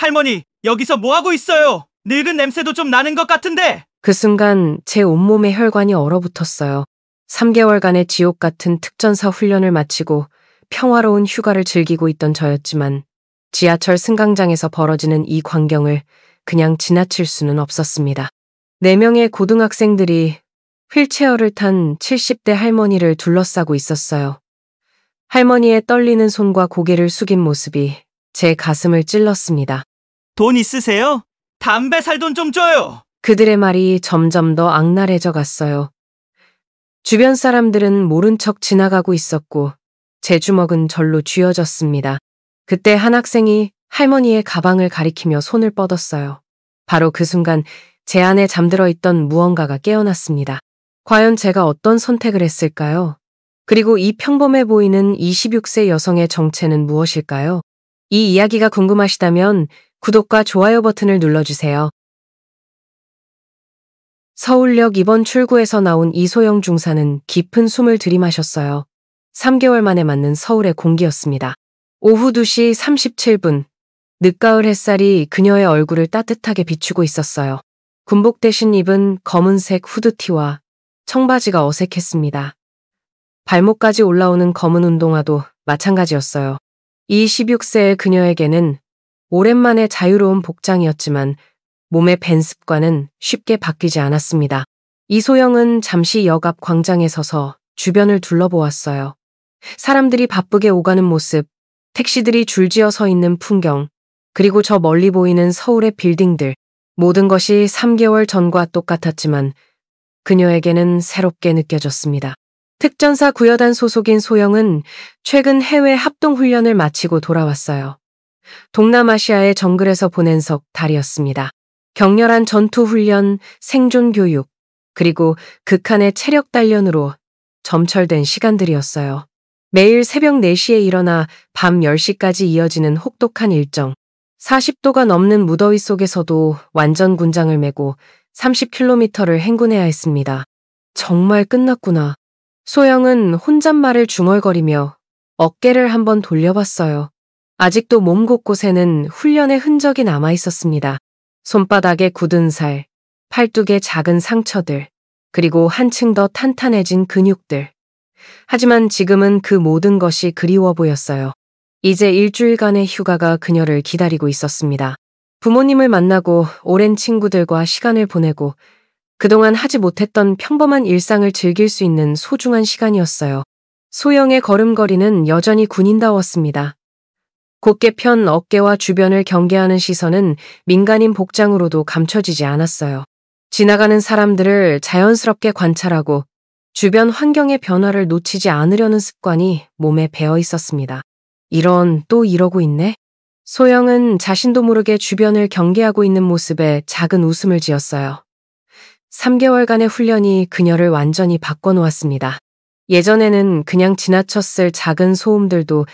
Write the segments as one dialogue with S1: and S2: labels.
S1: 할머니, 여기서 뭐 하고 있어요? 늙은 냄새도 좀 나는 것 같은데.
S2: 그 순간 제 온몸의 혈관이 얼어붙었어요. 3개월간의 지옥 같은 특전사 훈련을 마치고 평화로운 휴가를 즐기고 있던 저였지만 지하철 승강장에서 벌어지는 이 광경을 그냥 지나칠 수는 없었습니다. 4명의 고등학생들이 휠체어를 탄 70대 할머니를 둘러싸고 있었어요. 할머니의 떨리는 손과 고개를 숙인 모습이 제 가슴을 찔렀습니다.
S1: 돈 있으세요? 담배 살 돈 좀 줘요.
S2: 그들의 말이 점점 더 악랄해져 갔어요. 주변 사람들은 모른 척 지나가고 있었고 제 주먹은 절로 쥐어졌습니다. 그때 한 학생이 할머니의 가방을 가리키며 손을 뻗었어요. 바로 그 순간 제 안에 잠들어 있던 무언가가 깨어났습니다. 과연 제가 어떤 선택을 했을까요? 그리고 이 평범해 보이는 26세 여성의 정체는 무엇일까요? 이 이야기가 궁금하시다면 구독과 좋아요 버튼을 눌러주세요. 서울역 2번 출구에서 나온 이소영 중사는 깊은 숨을 들이마셨어요. 3개월 만에 맞는 서울의 공기였습니다. 오후 2시 37분, 늦가을 햇살이 그녀의 얼굴을 따뜻하게 비추고 있었어요. 군복 대신 입은 검은색 후드티와 청바지가 어색했습니다. 발목까지 올라오는 검은 운동화도 마찬가지였어요. 26세의 그녀에게는 오랜만에 자유로운 복장이었지만 몸의 밴 습관은 쉽게 바뀌지 않았습니다. 이소영은 잠시 역 앞 광장에 서서 주변을 둘러보았어요. 사람들이 바쁘게 오가는 모습, 택시들이 줄지어 서 있는 풍경, 그리고 저 멀리 보이는 서울의 빌딩들, 모든 것이 3개월 전과 똑같았지만 그녀에게는 새롭게 느껴졌습니다. 특전사 구여단 소속인 소영은 최근 해외 합동훈련을 마치고 돌아왔어요. 동남아시아의 정글에서 보낸 석 달이었습니다. 격렬한 전투훈련, 생존교육, 그리고 극한의 체력 단련으로 점철된 시간들이었어요. 매일 새벽 4시에 일어나 밤 10시까지 이어지는 혹독한 일정. 40도가 넘는 무더위 속에서도 완전 군장을 메고 30km를 행군해야 했습니다. 정말 끝났구나. 소영은 혼잣말을 중얼거리며 어깨를 한번 돌려봤어요. 아직도 몸 곳곳에는 훈련의 흔적이 남아 있었습니다. 손바닥에 굳은 살, 팔뚝에 작은 상처들, 그리고 한층 더 탄탄해진 근육들. 하지만 지금은 그 모든 것이 그리워 보였어요. 이제 일주일간의 휴가가 그녀를 기다리고 있었습니다. 부모님을 만나고 오랜 친구들과 시간을 보내고 그동안 하지 못했던 평범한 일상을 즐길 수 있는 소중한 시간이었어요. 소영의 걸음걸이는 여전히 군인다웠습니다. 곧게 편 어깨와 주변을 경계하는 시선은 민간인 복장으로도 감춰지지 않았어요. 지나가는 사람들을 자연스럽게 관찰하고 주변 환경의 변화를 놓치지 않으려는 습관이 몸에 배어 있었습니다. 또 이러고 있네? 소영은 자신도 모르게 주변을 경계하고 있는 모습에 작은 웃음을 지었어요. 3개월간의 훈련이 그녀를 완전히 바꿔놓았습니다. 예전에는 그냥 지나쳤을 작은 소음들도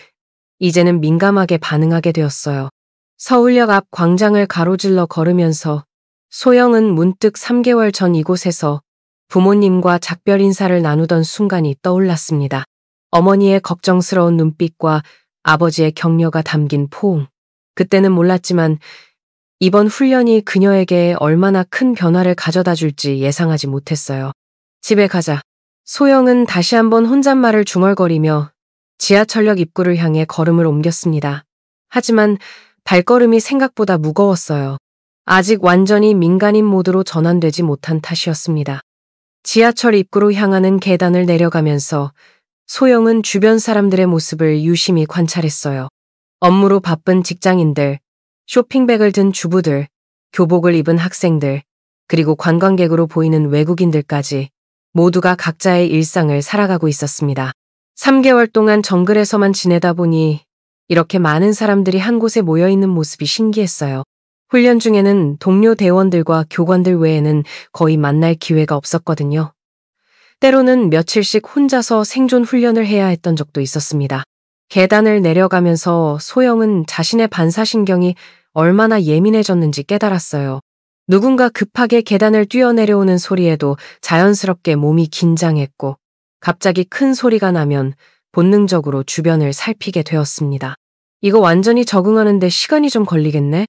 S2: 이제는 민감하게 반응하게 되었어요. 서울역 앞 광장을 가로질러 걸으면서 소영은 문득 3개월 전 이곳에서 부모님과 작별 인사를 나누던 순간이 떠올랐습니다. 어머니의 걱정스러운 눈빛과 아버지의 격려가 담긴 포옹. 그때는 몰랐지만 이번 훈련이 그녀에게 얼마나 큰 변화를 가져다 줄지 예상하지 못했어요. 집에 가자. 소영은 다시 한번 혼잣말을 중얼거리며 지하철역 입구를 향해 걸음을 옮겼습니다. 하지만 발걸음이 생각보다 무거웠어요. 아직 완전히 민간인 모드로 전환되지 못한 탓이었습니다. 지하철 입구로 향하는 계단을 내려가면서 소영은 주변 사람들의 모습을 유심히 관찰했어요. 업무로 바쁜 직장인들, 쇼핑백을 든 주부들, 교복을 입은 학생들, 그리고 관광객으로 보이는 외국인들까지 모두가 각자의 일상을 살아가고 있었습니다. 3개월 동안 정글에서만 지내다 보니 이렇게 많은 사람들이 한 곳에 모여있는 모습이 신기했어요. 훈련 중에는 동료 대원들과 교관들 외에는 거의 만날 기회가 없었거든요. 때로는 며칠씩 혼자서 생존 훈련을 해야 했던 적도 있었습니다. 계단을 내려가면서 소영은 자신의 반사신경이 얼마나 예민해졌는지 깨달았어요. 누군가 급하게 계단을 뛰어내려오는 소리에도 자연스럽게 몸이 긴장했고 갑자기 큰 소리가 나면 본능적으로 주변을 살피게 되었습니다. 이거 완전히 적응하는데 시간이 좀 걸리겠네?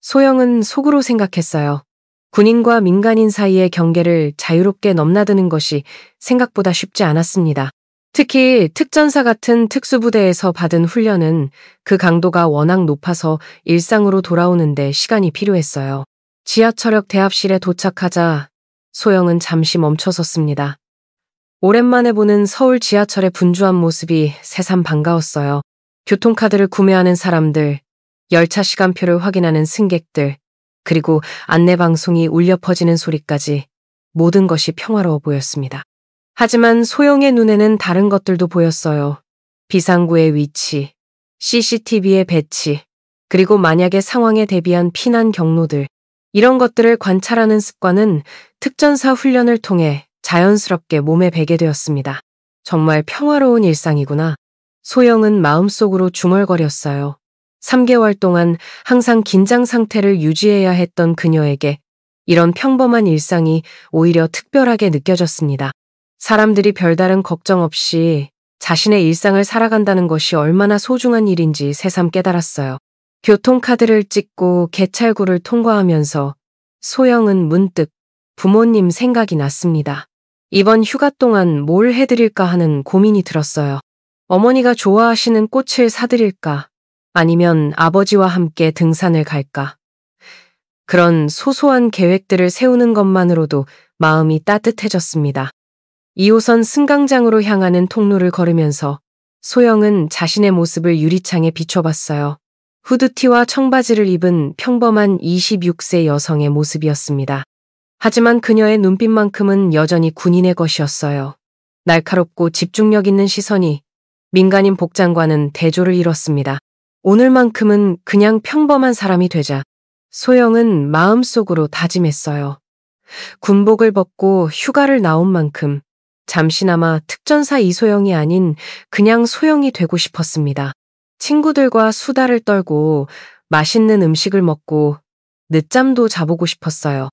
S2: 소영은 속으로 생각했어요. 군인과 민간인 사이의 경계를 자유롭게 넘나드는 것이 생각보다 쉽지 않았습니다. 특히 특전사 같은 특수부대에서 받은 훈련은 그 강도가 워낙 높아서 일상으로 돌아오는데 시간이 필요했어요. 지하철역 대합실에 도착하자 소영은 잠시 멈춰섰습니다. 오랜만에 보는 서울 지하철의 분주한 모습이 새삼 반가웠어요. 교통카드를 구매하는 사람들, 열차 시간표를 확인하는 승객들, 그리고 안내방송이 울려 퍼지는 소리까지 모든 것이 평화로워 보였습니다. 하지만 소영의 눈에는 다른 것들도 보였어요. 비상구의 위치, CCTV의 배치, 그리고 만약의 상황에 대비한 피난 경로들. 이런 것들을 관찰하는 습관은 특전사 훈련을 통해 자연스럽게 몸에 배게 되었습니다. 정말 평화로운 일상이구나. 소영은 마음속으로 중얼거렸어요. 3개월 동안 항상 긴장 상태를 유지해야 했던 그녀에게 이런 평범한 일상이 오히려 특별하게 느껴졌습니다. 사람들이 별다른 걱정 없이 자신의 일상을 살아간다는 것이 얼마나 소중한 일인지 새삼 깨달았어요. 교통카드를 찍고 개찰구를 통과하면서 소영은 문득 부모님 생각이 났습니다. 이번 휴가 동안 뭘 해드릴까 하는 고민이 들었어요. 어머니가 좋아하시는 꽃을 사드릴까? 아니면 아버지와 함께 등산을 갈까? 그런 소소한 계획들을 세우는 것만으로도 마음이 따뜻해졌습니다. 2호선 승강장으로 향하는 통로를 걸으면서 소영은 자신의 모습을 유리창에 비춰봤어요. 후드티와 청바지를 입은 평범한 26세 여성의 모습이었습니다. 하지만 그녀의 눈빛만큼은 여전히 군인의 것이었어요. 날카롭고 집중력 있는 시선이 민간인 복장과는 대조를 이뤘습니다. 오늘만큼은 그냥 평범한 사람이 되자 소영은 마음속으로 다짐했어요. 군복을 벗고 휴가를 나온 만큼 잠시나마 특전사 이소영이 아닌 그냥 소영이 되고 싶었습니다. 친구들과 수다를 떨고 맛있는 음식을 먹고 늦잠도 자보고 싶었어요.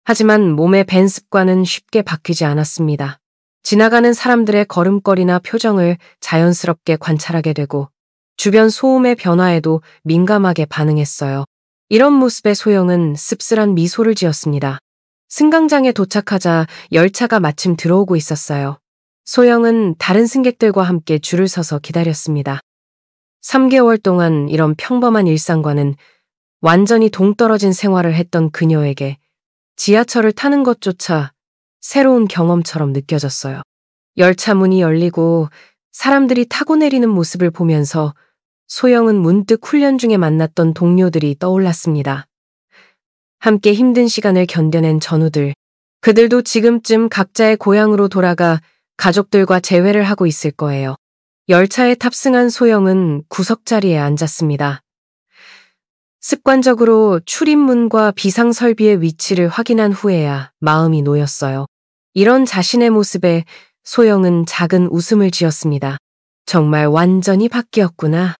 S2: 하지만 몸의 밴 습관은 쉽게 바뀌지 않았습니다. 지나가는 사람들의 걸음걸이나 표정을 자연스럽게 관찰하게 되고 주변 소음의 변화에도 민감하게 반응했어요. 이런 모습에 소영은 씁쓸한 미소를 지었습니다. 승강장에 도착하자 열차가 마침 들어오고 있었어요. 소영은 다른 승객들과 함께 줄을 서서 기다렸습니다. 3개월 동안 이런 평범한 일상과는 완전히 동떨어진 생활을 했던 그녀에게 지하철을 타는 것조차 새로운 경험처럼 느껴졌어요. 열차 문이 열리고 사람들이 타고 내리는 모습을 보면서 소영은 문득 훈련 중에 만났던 동료들이 떠올랐습니다. 함께 힘든 시간을 견뎌낸 전우들. 그들도 지금쯤 각자의 고향으로 돌아가 가족들과 재회를 하고 있을 거예요. 열차에 탑승한 소영은 구석자리에 앉았습니다. 습관적으로 출입문과 비상설비의 위치를 확인한 후에야 마음이 놓였어요. 이런 자신의 모습에 소영은 작은 웃음을 지었습니다. 정말 완전히 바뀌었구나.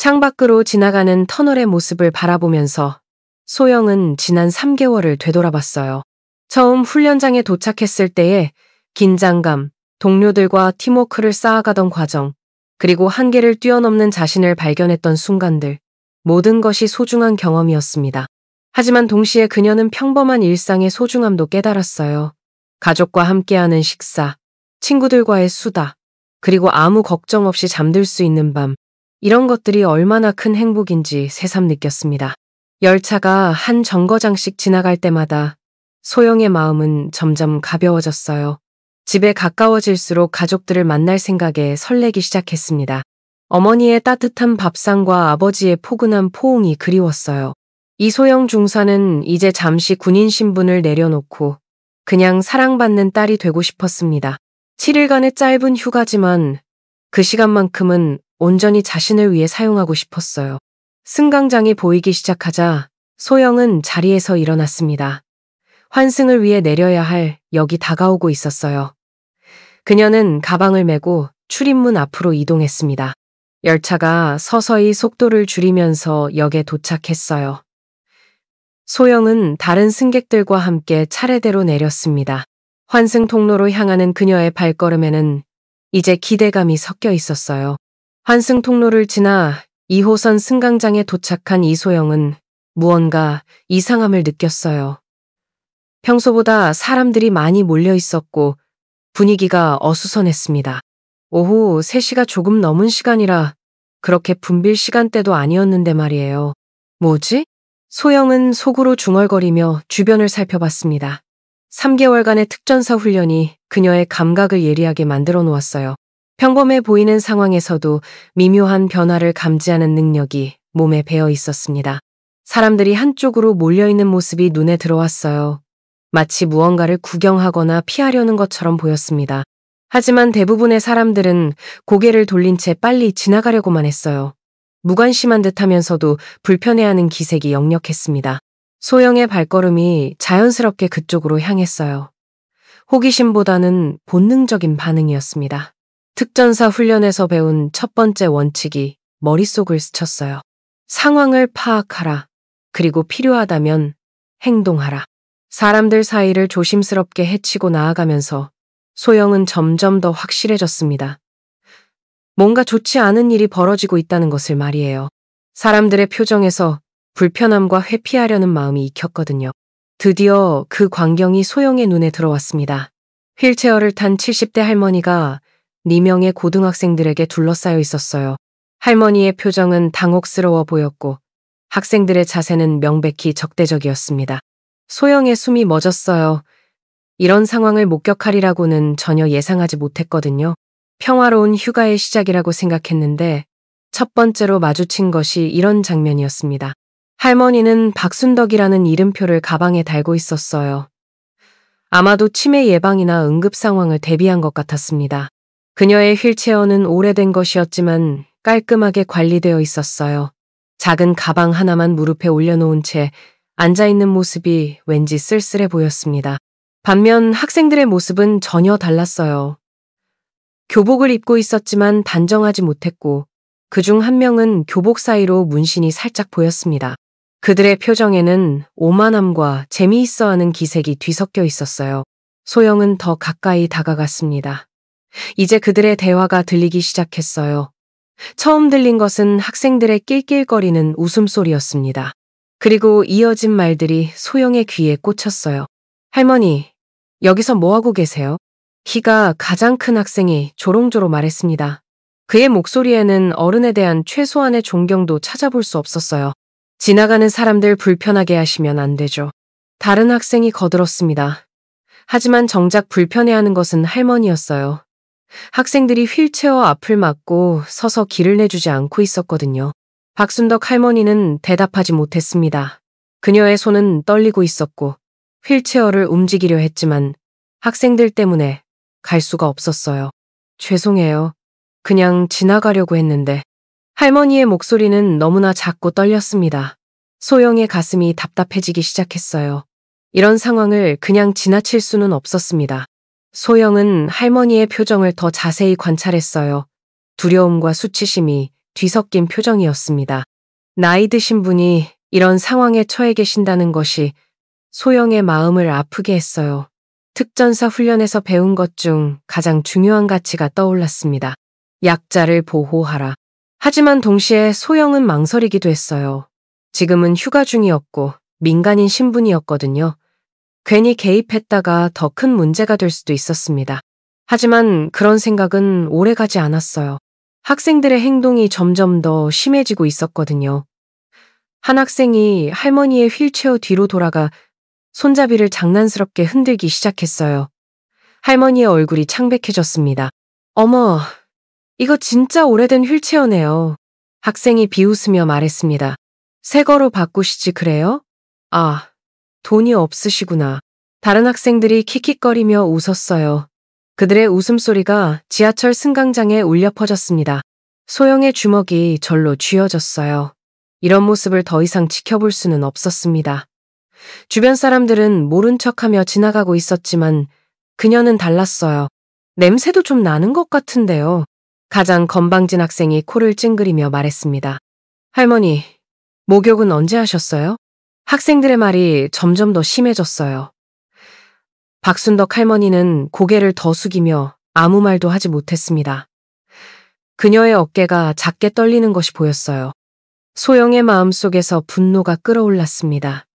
S2: 창밖으로 지나가는 터널의 모습을 바라보면서 소영은 지난 3개월을 되돌아봤어요. 처음 훈련장에 도착했을 때의 긴장감, 동료들과 팀워크를 쌓아가던 과정, 그리고 한계를 뛰어넘는 자신을 발견했던 순간들, 모든 것이 소중한 경험이었습니다. 하지만 동시에 그녀는 평범한 일상의 소중함도 깨달았어요. 가족과 함께하는 식사, 친구들과의 수다, 그리고 아무 걱정 없이 잠들 수 있는 밤, 이런 것들이 얼마나 큰 행복인지 새삼 느꼈습니다. 열차가 한 정거장씩 지나갈 때마다 소영의 마음은 점점 가벼워졌어요. 집에 가까워질수록 가족들을 만날 생각에 설레기 시작했습니다. 어머니의 따뜻한 밥상과 아버지의 포근한 포옹이 그리웠어요. 이소영 중사는 이제 잠시 군인 신분을 내려놓고 그냥 사랑받는 딸이 되고 싶었습니다. 7일간의 짧은 휴가지만 그 시간만큼은 온전히 자신을 위해 사용하고 싶었어요. 승강장이 보이기 시작하자 소영은 자리에서 일어났습니다. 환승을 위해 내려야 할 역이 다가오고 있었어요. 그녀는 가방을 메고 출입문 앞으로 이동했습니다. 열차가 서서히 속도를 줄이면서 역에 도착했어요. 소영은 다른 승객들과 함께 차례대로 내렸습니다. 환승 통로로 향하는 그녀의 발걸음에는 이제 기대감이 섞여 있었어요. 환승 통로를 지나 2호선 승강장에 도착한 이소영은 무언가 이상함을 느꼈어요. 평소보다 사람들이 많이 몰려 있었고 분위기가 어수선했습니다. 오후 3시가 조금 넘은 시간이라 그렇게 붐빌 시간대도 아니었는데 말이에요. 뭐지? 소영은 속으로 중얼거리며 주변을 살펴봤습니다. 3개월간의 특전사 훈련이 그녀의 감각을 예리하게 만들어 놓았어요. 평범해 보이는 상황에서도 미묘한 변화를 감지하는 능력이 몸에 배어 있었습니다. 사람들이 한쪽으로 몰려있는 모습이 눈에 들어왔어요. 마치 무언가를 구경하거나 피하려는 것처럼 보였습니다. 하지만 대부분의 사람들은 고개를 돌린 채 빨리 지나가려고만 했어요. 무관심한 듯하면서도 불편해하는 기색이 역력했습니다. 소영의 발걸음이 자연스럽게 그쪽으로 향했어요. 호기심보다는 본능적인 반응이었습니다. 특전사 훈련에서 배운 첫 번째 원칙이 머릿속을 스쳤어요. 상황을 파악하라. 그리고 필요하다면 행동하라. 사람들 사이를 조심스럽게 헤치고 나아가면서 소영은 점점 더 확실해졌습니다. 뭔가 좋지 않은 일이 벌어지고 있다는 것을 말이에요. 사람들의 표정에서 불편함과 회피하려는 마음이 익혔거든요. 드디어 그 광경이 소영의 눈에 들어왔습니다. 휠체어를 탄 70대 할머니가 4명의 고등학생들에게 둘러싸여 있었어요. 할머니의 표정은 당혹스러워 보였고 학생들의 자세는 명백히 적대적이었습니다. 소영의 숨이 멎었어요. 이런 상황을 목격하리라고는 전혀 예상하지 못했거든요. 평화로운 휴가의 시작이라고 생각했는데 첫 번째로 마주친 것이 이런 장면이었습니다. 할머니는 박순덕이라는 이름표를 가방에 달고 있었어요. 아마도 치매 예방이나 응급 상황을 대비한 것 같았습니다. 그녀의 휠체어는 오래된 것이었지만 깔끔하게 관리되어 있었어요. 작은 가방 하나만 무릎에 올려놓은 채 앉아있는 모습이 왠지 쓸쓸해 보였습니다. 반면 학생들의 모습은 전혀 달랐어요. 교복을 입고 있었지만 단정하지 못했고 그중 한 명은 교복 사이로 문신이 살짝 보였습니다. 그들의 표정에는 오만함과 재미있어하는 기색이 뒤섞여 있었어요. 소영은 더 가까이 다가갔습니다. 이제 그들의 대화가 들리기 시작했어요. 처음 들린 것은 학생들의 낄낄거리는 웃음소리였습니다. 그리고 이어진 말들이 소영의 귀에 꽂혔어요. 할머니, 여기서 뭐하고 계세요? 키가 가장 큰 학생이 조롱조롱 말했습니다. 그의 목소리에는 어른에 대한 최소한의 존경도 찾아볼 수 없었어요. 지나가는 사람들 불편하게 하시면 안 되죠. 다른 학생이 거들었습니다. 하지만 정작 불편해하는 것은 할머니였어요. 학생들이 휠체어 앞을 막고 서서 길을 내주지 않고 있었거든요. 박순덕 할머니는 대답하지 못했습니다. 그녀의 손은 떨리고 있었고 휠체어를 움직이려 했지만 학생들 때문에 갈 수가 없었어요. 죄송해요. 그냥 지나가려고 했는데. 할머니의 목소리는 너무나 작고 떨렸습니다. 소영의 가슴이 답답해지기 시작했어요. 이런 상황을 그냥 지나칠 수는 없었습니다. 소영은 할머니의 표정을 더 자세히 관찰했어요. 두려움과 수치심이 뒤섞인 표정이었습니다. 나이 드신 분이 이런 상황에 처해 계신다는 것이 소영의 마음을 아프게 했어요. 특전사 훈련에서 배운 것 중 가장 중요한 가치가 떠올랐습니다. 약자를 보호하라. 하지만 동시에 소영은 망설이기도 했어요. 지금은 휴가 중이었고 민간인 신분이었거든요. 괜히 개입했다가 더 큰 문제가 될 수도 있었습니다. 하지만 그런 생각은 오래가지 않았어요. 학생들의 행동이 점점 더 심해지고 있었거든요. 한 학생이 할머니의 휠체어 뒤로 돌아가 손잡이를 장난스럽게 흔들기 시작했어요. 할머니의 얼굴이 창백해졌습니다. 어머, 이거 진짜 오래된 휠체어네요. 학생이 비웃으며 말했습니다. 새 거로 바꾸시지 그래요? 아, 돈이 없으시구나. 다른 학생들이 킥킥거리며 웃었어요. 그들의 웃음소리가 지하철 승강장에 울려 퍼졌습니다. 소영의 주먹이 절로 쥐어졌어요. 이런 모습을 더 이상 지켜볼 수는 없었습니다. 주변 사람들은 모른 척하며 지나가고 있었지만 그녀는 달랐어요. 냄새도 좀 나는 것 같은데요. 가장 건방진 학생이 코를 찡그리며 말했습니다. 할머니, 목욕은 언제 하셨어요? 학생들의 말이 점점 더 심해졌어요. 박순덕 할머니는 고개를 더 숙이며 아무 말도 하지 못했습니다. 그녀의 어깨가 작게 떨리는 것이 보였어요. 소영의 마음속에서 분노가 끓어올랐습니다.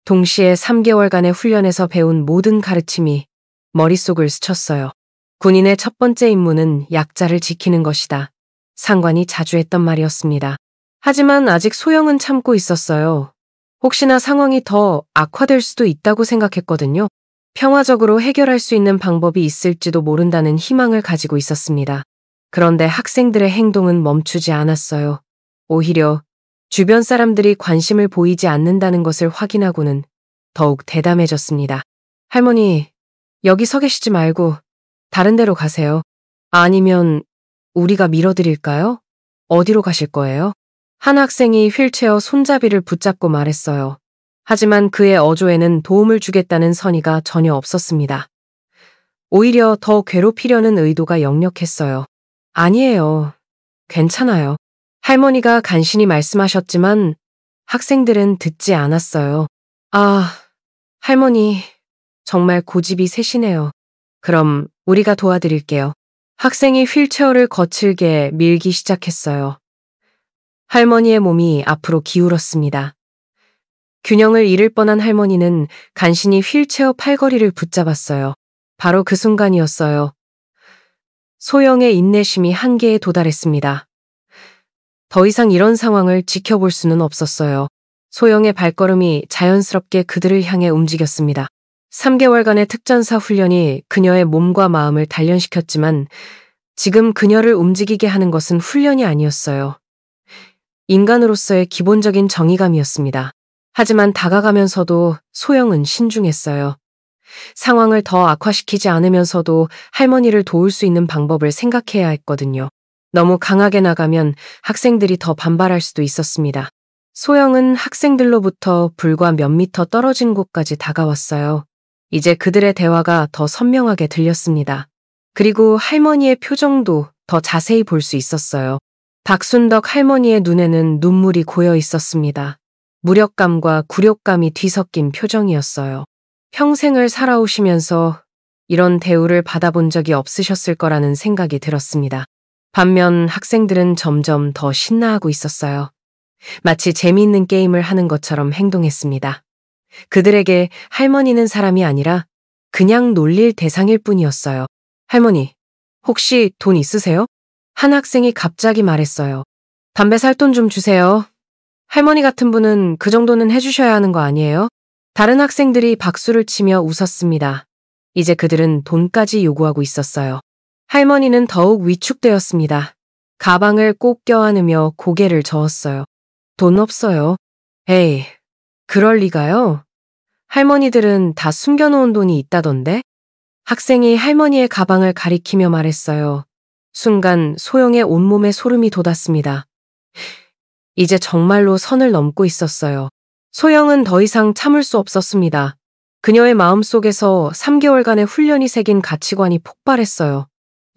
S2: 동시에 3개월간의 훈련에서 배운 모든 가르침이 머릿속을 스쳤어요. 군인의 첫 번째 임무는 약자를 지키는 것이다. 상관이 자주 했던 말이었습니다. 하지만 아직 소영은 참고 있었어요. 혹시나 상황이 더 악화될 수도 있다고 생각했거든요. 평화적으로 해결할 수 있는 방법이 있을지도 모른다는 희망을 가지고 있었습니다. 그런데 학생들의 행동은 멈추지 않았어요. 오히려 주변 사람들이 관심을 보이지 않는다는 것을 확인하고는 더욱 대담해졌습니다. 할머니, 여기 서 계시지 말고 다른 데로 가세요. 아니면 우리가 밀어드릴까요? 어디로 가실 거예요? 한 학생이 휠체어 손잡이를 붙잡고 말했어요. 하지만 그의 어조에는 도움을 주겠다는 선의가 전혀 없었습니다. 오히려 더 괴롭히려는 의도가 역력했어요. 아니에요. 괜찮아요. 할머니가 간신히 말씀하셨지만 학생들은 듣지 않았어요. 아, 할머니, 정말 고집이 세시네요. 그럼 우리가 도와드릴게요. 학생이 휠체어를 거칠게 밀기 시작했어요. 할머니의 몸이 앞으로 기울었습니다. 균형을 잃을 뻔한 할머니는 간신히 휠체어 팔걸이를 붙잡았어요. 바로 그 순간이었어요. 소영의 인내심이 한계에 도달했습니다. 더 이상 이런 상황을 지켜볼 수는 없었어요. 소영의 발걸음이 자연스럽게 그들을 향해 움직였습니다. 3개월간의 특전사 훈련이 그녀의 몸과 마음을 단련시켰지만 지금 그녀를 움직이게 하는 것은 훈련이 아니었어요. 인간으로서의 기본적인 정의감이었습니다. 하지만 다가가면서도 소영은 신중했어요. 상황을 더 악화시키지 않으면서도 할머니를 도울 수 있는 방법을 생각해야 했거든요. 너무 강하게 나가면 학생들이 더 반발할 수도 있었습니다. 소영은 학생들로부터 불과 몇 미터 떨어진 곳까지 다가왔어요. 이제 그들의 대화가 더 선명하게 들렸습니다. 그리고 할머니의 표정도 더 자세히 볼 수 있었어요. 박순덕 할머니의 눈에는 눈물이 고여 있었습니다. 무력감과 굴욕감이 뒤섞인 표정이었어요. 평생을 살아오시면서 이런 대우를 받아본 적이 없으셨을 거라는 생각이 들었습니다. 반면 학생들은 점점 더 신나하고 있었어요. 마치 재미있는 게임을 하는 것처럼 행동했습니다. 그들에게 할머니는 사람이 아니라 그냥 놀릴 대상일 뿐이었어요. 할머니, 혹시 돈 있으세요? 한 학생이 갑자기 말했어요. 담배 살 돈 좀 주세요. 할머니 같은 분은 그 정도는 해주셔야 하는 거 아니에요? 다른 학생들이 박수를 치며 웃었습니다. 이제 그들은 돈까지 요구하고 있었어요. 할머니는 더욱 위축되었습니다. 가방을 꼭 껴안으며 고개를 저었어요. 돈 없어요. 에이, 그럴 리가요? 할머니들은 다 숨겨놓은 돈이 있다던데? 학생이 할머니의 가방을 가리키며 말했어요. 순간 소영의 온몸에 소름이 돋았습니다. 이제 정말로 선을 넘고 있었어요. 소영은 더 이상 참을 수 없었습니다. 그녀의 마음속에서 3개월간의 훈련이 새긴 가치관이 폭발했어요.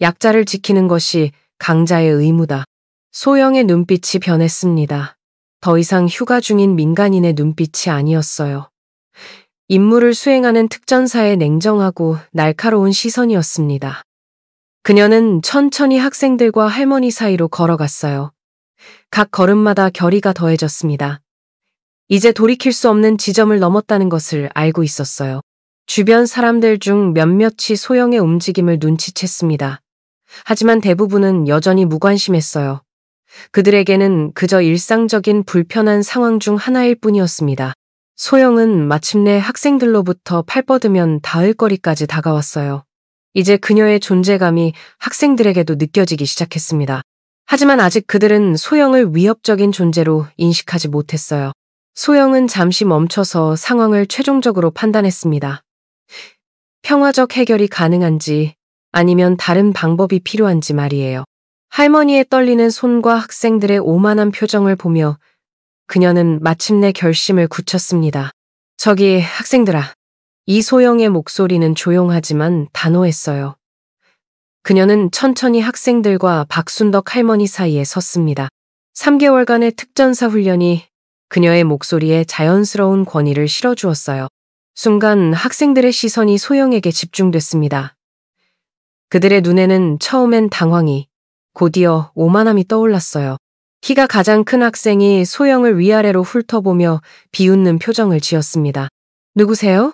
S2: 약자를 지키는 것이 강자의 의무다. 소영의 눈빛이 변했습니다. 더 이상 휴가 중인 민간인의 눈빛이 아니었어요. 임무를 수행하는 특전사의 냉정하고 날카로운 시선이었습니다. 그녀는 천천히 학생들과 할머니 사이로 걸어갔어요. 각 걸음마다 결의가 더해졌습니다. 이제 돌이킬 수 없는 지점을 넘었다는 것을 알고 있었어요. 주변 사람들 중 몇몇이 소영의 움직임을 눈치챘습니다. 하지만 대부분은 여전히 무관심했어요. 그들에게는 그저 일상적인 불편한 상황 중 하나일 뿐이었습니다. 소영은 마침내 학생들로부터 팔 뻗으면 닿을 거리까지 다가왔어요. 이제 그녀의 존재감이 학생들에게도 느껴지기 시작했습니다. 하지만 아직 그들은 소영을 위협적인 존재로 인식하지 못했어요. 소영은 잠시 멈춰서 상황을 최종적으로 판단했습니다. 평화적 해결이 가능한지 아니면 다른 방법이 필요한지 말이에요. 할머니의 떨리는 손과 학생들의 오만한 표정을 보며 그녀는 마침내 결심을 굳혔습니다. 저기 학생들아. 이소영의 목소리는 조용하지만 단호했어요. 그녀는 천천히 학생들과 박순덕 할머니 사이에 섰습니다. 3개월간의 특전사 훈련이 그녀의 목소리에 자연스러운 권위를 실어주었어요. 순간 학생들의 시선이 소영에게 집중됐습니다. 그들의 눈에는 처음엔 당황이, 곧이어 오만함이 떠올랐어요. 키가 가장 큰 학생이 소영을 위아래로 훑어보며 비웃는 표정을 지었습니다. 누구세요?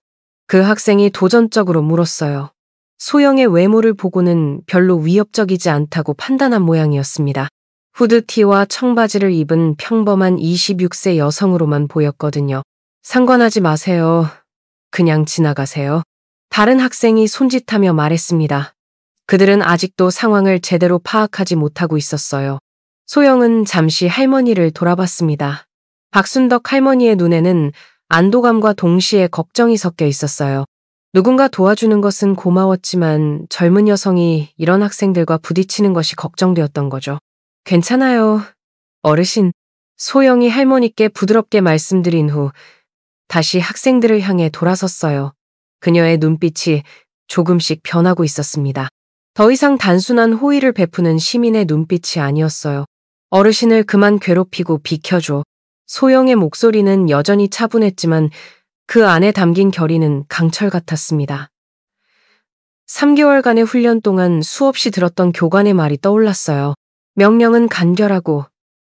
S2: 그 학생이 도전적으로 물었어요. 소영의 외모를 보고는 별로 위협적이지 않다고 판단한 모양이었습니다. 후드티와 청바지를 입은 평범한 26세 여성으로만 보였거든요. 상관하지 마세요. 그냥 지나가세요. 다른 학생이 손짓하며 말했습니다. 그들은 아직도 상황을 제대로 파악하지 못하고 있었어요. 소영은 잠시 할머니를 돌아봤습니다. 박순덕 할머니의 눈에는 안도감과 동시에 걱정이 섞여 있었어요. 누군가 도와주는 것은 고마웠지만 젊은 여성이 이런 학생들과 부딪히는 것이 걱정되었던 거죠. 괜찮아요. 어르신. 소영이 할머니께 부드럽게 말씀드린 후 다시 학생들을 향해 돌아섰어요. 그녀의 눈빛이 조금씩 변하고 있었습니다. 더 이상 단순한 호의를 베푸는 시민의 눈빛이 아니었어요. 어르신을 그만 괴롭히고 비켜줘. 소영의 목소리는 여전히 차분했지만 그 안에 담긴 결의는 강철 같았습니다. 3개월간의 훈련 동안 수없이 들었던 교관의 말이 떠올랐어요. 명령은 간결하고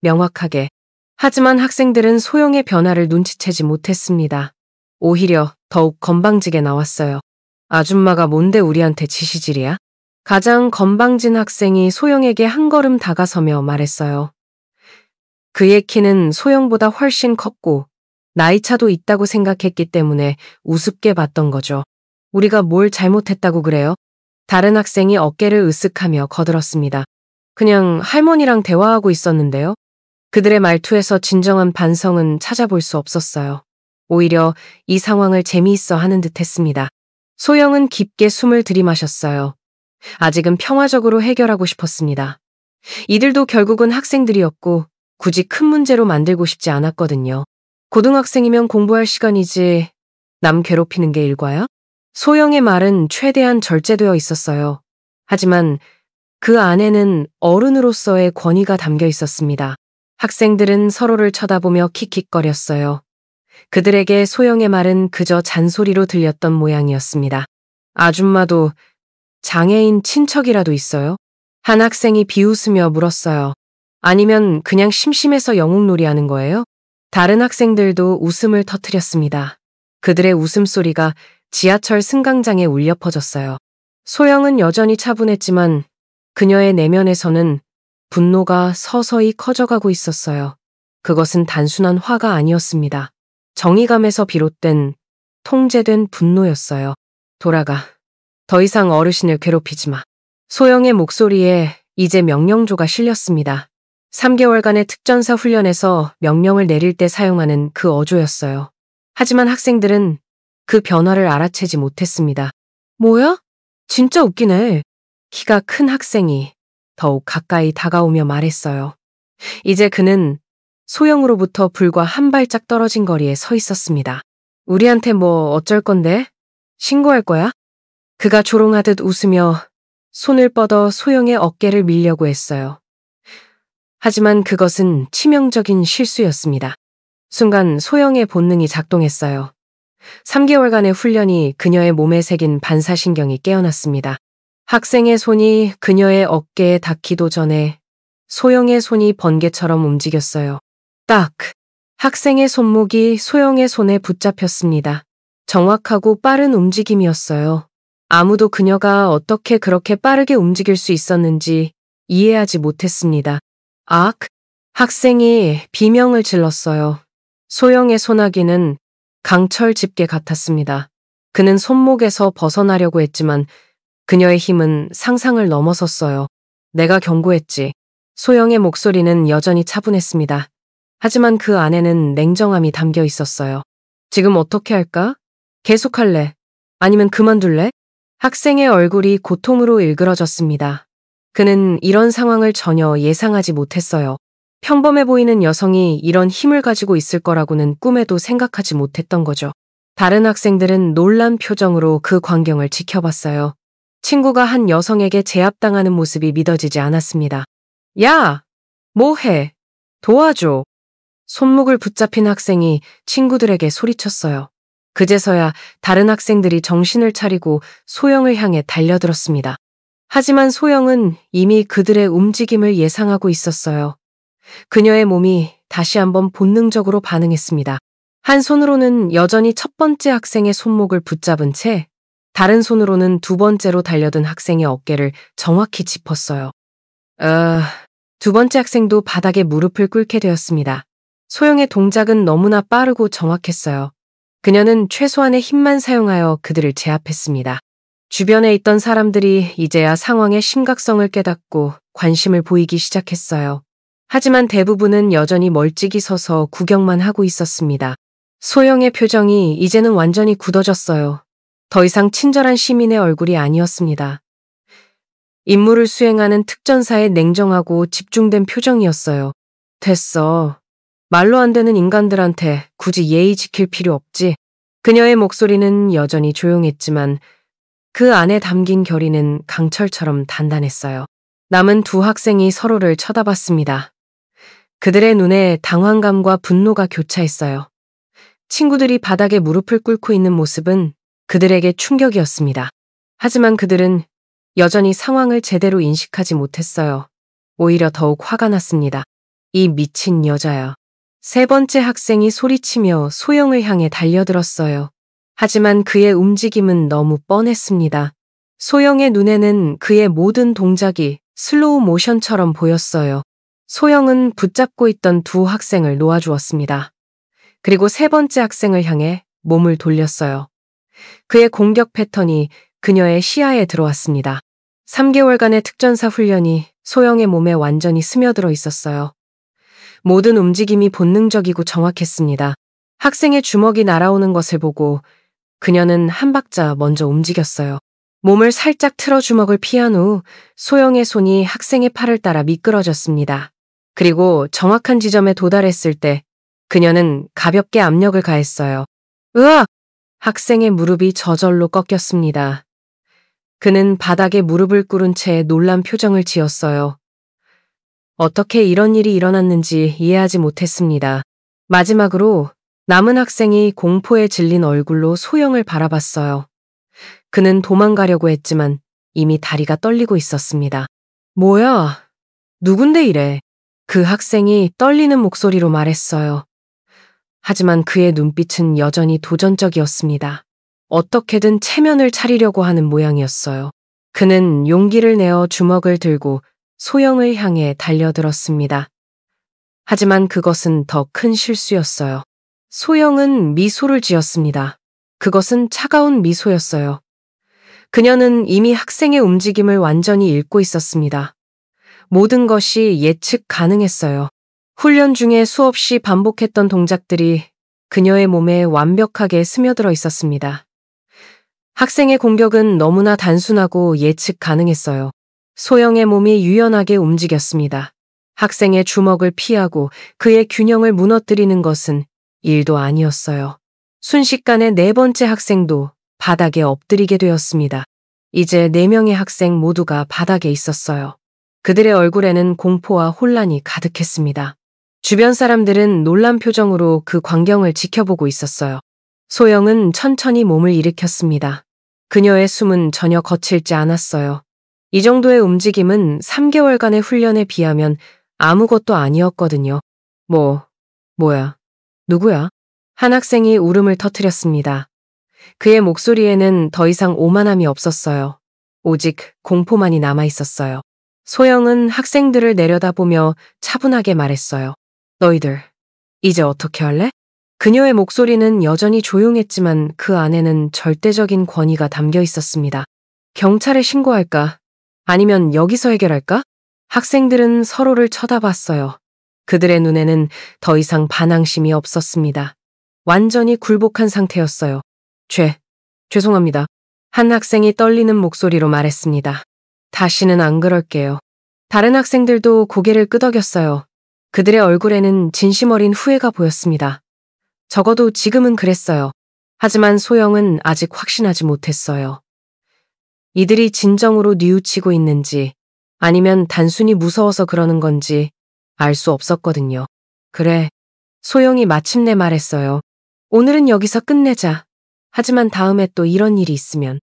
S2: 명확하게. 하지만 학생들은 소영의 변화를 눈치채지 못했습니다. 오히려 더욱 건방지게 나왔어요. 아줌마가 뭔데 우리한테 지시질이야? 가장 건방진 학생이 소영에게 한 걸음 다가서며 말했어요. 그의 키는 소영보다 훨씬 컸고 나이차도 있다고 생각했기 때문에 우습게 봤던 거죠. 우리가 뭘 잘못했다고 그래요? 다른 학생이 어깨를 으쓱하며 거들었습니다. 그냥 할머니랑 대화하고 있었는데요. 그들의 말투에서 진정한 반성은 찾아볼 수 없었어요. 오히려 이 상황을 재미있어 하는 듯 했습니다. 소영은 깊게 숨을 들이마셨어요. 아직은 평화적으로 해결하고 싶었습니다. 이들도 결국은 학생들이었고 굳이 큰 문제로 만들고 싶지 않았거든요. 고등학생이면 공부할 시간이지 남 괴롭히는 게 일과야? 소영의 말은 최대한 절제되어 있었어요. 하지만 그 안에는 어른으로서의 권위가 담겨 있었습니다. 학생들은 서로를 쳐다보며 킥킥거렸어요. 그들에게 소영의 말은 그저 잔소리로 들렸던 모양이었습니다. 아줌마도 장애인 친척이라도 있어요? 한 학생이 비웃으며 물었어요. 아니면 그냥 심심해서 영웅놀이 하는 거예요? 다른 학생들도 웃음을 터뜨렸습니다. 그들의 웃음소리가 지하철 승강장에 울려 퍼졌어요. 소영은 여전히 차분했지만 그녀의 내면에서는 분노가 서서히 커져가고 있었어요. 그것은 단순한 화가 아니었습니다. 정의감에서 비롯된 통제된 분노였어요. 돌아가. 더 이상 어르신을 괴롭히지 마. 소영의 목소리에 이제 명령조가 실렸습니다. 3개월간의 특전사 훈련에서 명령을 내릴 때 사용하는 그 어조였어요. 하지만 학생들은 그 변화를 알아채지 못했습니다. 뭐야? 진짜 웃기네. 키가 큰 학생이 더욱 가까이 다가오며 말했어요. 이제 그는 소영으로부터 불과 한 발짝 떨어진 거리에 서 있었습니다. 우리한테 뭐 어쩔 건데? 신고할 거야? 그가 조롱하듯 웃으며 손을 뻗어 소영의 어깨를 밀려고 했어요. 하지만 그것은 치명적인 실수였습니다. 순간 소영의 본능이 작동했어요. 3개월간의 훈련이 그녀의 몸에 새긴 반사신경이 깨어났습니다. 학생의 손이 그녀의 어깨에 닿기도 전에 소영의 손이 번개처럼 움직였어요. 딱! 학생의 손목이 소영의 손에 붙잡혔습니다. 정확하고 빠른 움직임이었어요. 아무도 그녀가 어떻게 그렇게 빠르게 움직일 수 있었는지 이해하지 못했습니다. 악! 학생이 비명을 질렀어요. 소영의 소나기는 강철 집게 같았습니다. 그는 손목에서 벗어나려고 했지만 그녀의 힘은 상상을 넘어섰어요. 내가 경고했지. 소영의 목소리는 여전히 차분했습니다. 하지만 그 안에는 냉정함이 담겨 있었어요. 지금 어떻게 할까? 계속할래? 아니면 그만둘래? 학생의 얼굴이 고통으로 일그러졌습니다. 그는 이런 상황을 전혀 예상하지 못했어요. 평범해 보이는 여성이 이런 힘을 가지고 있을 거라고는 꿈에도 생각하지 못했던 거죠. 다른 학생들은 놀란 표정으로 그 광경을 지켜봤어요. 친구가 한 여성에게 제압당하는 모습이 믿어지지 않았습니다. 야! 뭐해? 도와줘! 손목을 붙잡힌 학생이 친구들에게 소리쳤어요. 그제서야 다른 학생들이 정신을 차리고 소영을 향해 달려들었습니다. 하지만 소영은 이미 그들의 움직임을 예상하고 있었어요. 그녀의 몸이 다시 한번 본능적으로 반응했습니다. 한 손으로는 여전히 첫 번째 학생의 손목을 붙잡은 채 다른 손으로는 두 번째로 달려든 학생의 어깨를 정확히 짚었어요. 두 번째 학생도 바닥에 무릎을 꿇게 되었습니다. 소영의 동작은 너무나 빠르고 정확했어요. 그녀는 최소한의 힘만 사용하여 그들을 제압했습니다. 주변에 있던 사람들이 이제야 상황의 심각성을 깨닫고 관심을 보이기 시작했어요. 하지만 대부분은 여전히 멀찍이 서서 구경만 하고 있었습니다. 소영의 표정이 이제는 완전히 굳어졌어요. 더 이상 친절한 시민의 얼굴이 아니었습니다. 임무를 수행하는 특전사의 냉정하고 집중된 표정이었어요. 됐어. 말로 안 되는 인간들한테 굳이 예의 지킬 필요 없지. 그녀의 목소리는 여전히 조용했지만 그 안에 담긴 결의는 강철처럼 단단했어요. 남은 두 학생이 서로를 쳐다봤습니다. 그들의 눈에 당황감과 분노가 교차했어요. 친구들이 바닥에 무릎을 꿇고 있는 모습은 그들에게 충격이었습니다. 하지만 그들은 여전히 상황을 제대로 인식하지 못했어요. 오히려 더욱 화가 났습니다. 이 미친 여자야. 세 번째 학생이 소리치며 소영을 향해 달려들었어요. 하지만 그의 움직임은 너무 뻔했습니다. 소영의 눈에는 그의 모든 동작이 슬로우 모션처럼 보였어요. 소영은 붙잡고 있던 두 학생을 놓아주었습니다. 그리고 세 번째 학생을 향해 몸을 돌렸어요. 그의 공격 패턴이 그녀의 시야에 들어왔습니다. 3개월간의 특전사 훈련이 소영의 몸에 완전히 스며들어 있었어요. 모든 움직임이 본능적이고 정확했습니다. 학생의 주먹이 날아오는 것을 보고 그녀는 한 박자 먼저 움직였어요. 몸을 살짝 틀어 주먹을 피한 후 소영의 손이 학생의 팔을 따라 미끄러졌습니다. 그리고 정확한 지점에 도달했을 때 그녀는 가볍게 압력을 가했어요. 으악! 학생의 무릎이 저절로 꺾였습니다. 그는 바닥에 무릎을 꿇은 채 놀란 표정을 지었어요. 어떻게 이런 일이 일어났는지 이해하지 못했습니다. 마지막으로 남은 학생이 공포에 질린 얼굴로 소영을 바라봤어요. 그는 도망가려고 했지만 이미 다리가 떨리고 있었습니다. 뭐야? 누군데 이래? 그 학생이 떨리는 목소리로 말했어요. 하지만 그의 눈빛은 여전히 도전적이었습니다. 어떻게든 체면을 차리려고 하는 모양이었어요. 그는 용기를 내어 주먹을 들고 소영을 향해 달려들었습니다. 하지만 그것은 더 큰 실수였어요. 소영은 미소를 지었습니다. 그것은 차가운 미소였어요. 그녀는 이미 학생의 움직임을 완전히 읽고 있었습니다. 모든 것이 예측 가능했어요. 훈련 중에 수없이 반복했던 동작들이 그녀의 몸에 완벽하게 스며들어 있었습니다. 학생의 공격은 너무나 단순하고 예측 가능했어요. 소영의 몸이 유연하게 움직였습니다. 학생의 주먹을 피하고 그의 균형을 무너뜨리는 것은 일도 아니었어요. 순식간에 네 번째 학생도 바닥에 엎드리게 되었습니다. 이제 4명의 학생 모두가 바닥에 있었어요. 그들의 얼굴에는 공포와 혼란이 가득했습니다. 주변 사람들은 놀란 표정으로 그 광경을 지켜보고 있었어요. 소영은 천천히 몸을 일으켰습니다. 그녀의 숨은 전혀 거칠지 않았어요. 이 정도의 움직임은 3개월간의 훈련에 비하면 아무것도 아니었거든요. 뭐야? 누구야? 한 학생이 울음을 터뜨렸습니다. 그의 목소리에는 더 이상 오만함이 없었어요. 오직 공포만이 남아 있었어요. 소영은 학생들을 내려다보며 차분하게 말했어요. 너희들, 이제 어떻게 할래? 그녀의 목소리는 여전히 조용했지만 그 안에는 절대적인 권위가 담겨 있었습니다. 경찰에 신고할까? 아니면 여기서 해결할까? 학생들은 서로를 쳐다봤어요. 그들의 눈에는 더 이상 반항심이 없었습니다. 완전히 굴복한 상태였어요. 죄송합니다. 한 학생이 떨리는 목소리로 말했습니다. 다시는 안 그럴게요. 다른 학생들도 고개를 끄덕였어요. 그들의 얼굴에는 진심 어린 후회가 보였습니다. 적어도 지금은 그랬어요. 하지만 소영은 아직 확신하지 못했어요. 이들이 진정으로 뉘우치고 있는지 아니면 단순히 무서워서 그러는 건지 알 수 없었거든요. 그래, 소영이 마침내 말했어요. 오늘은 여기서 끝내자. 하지만 다음에 또 이런 일이 있으면.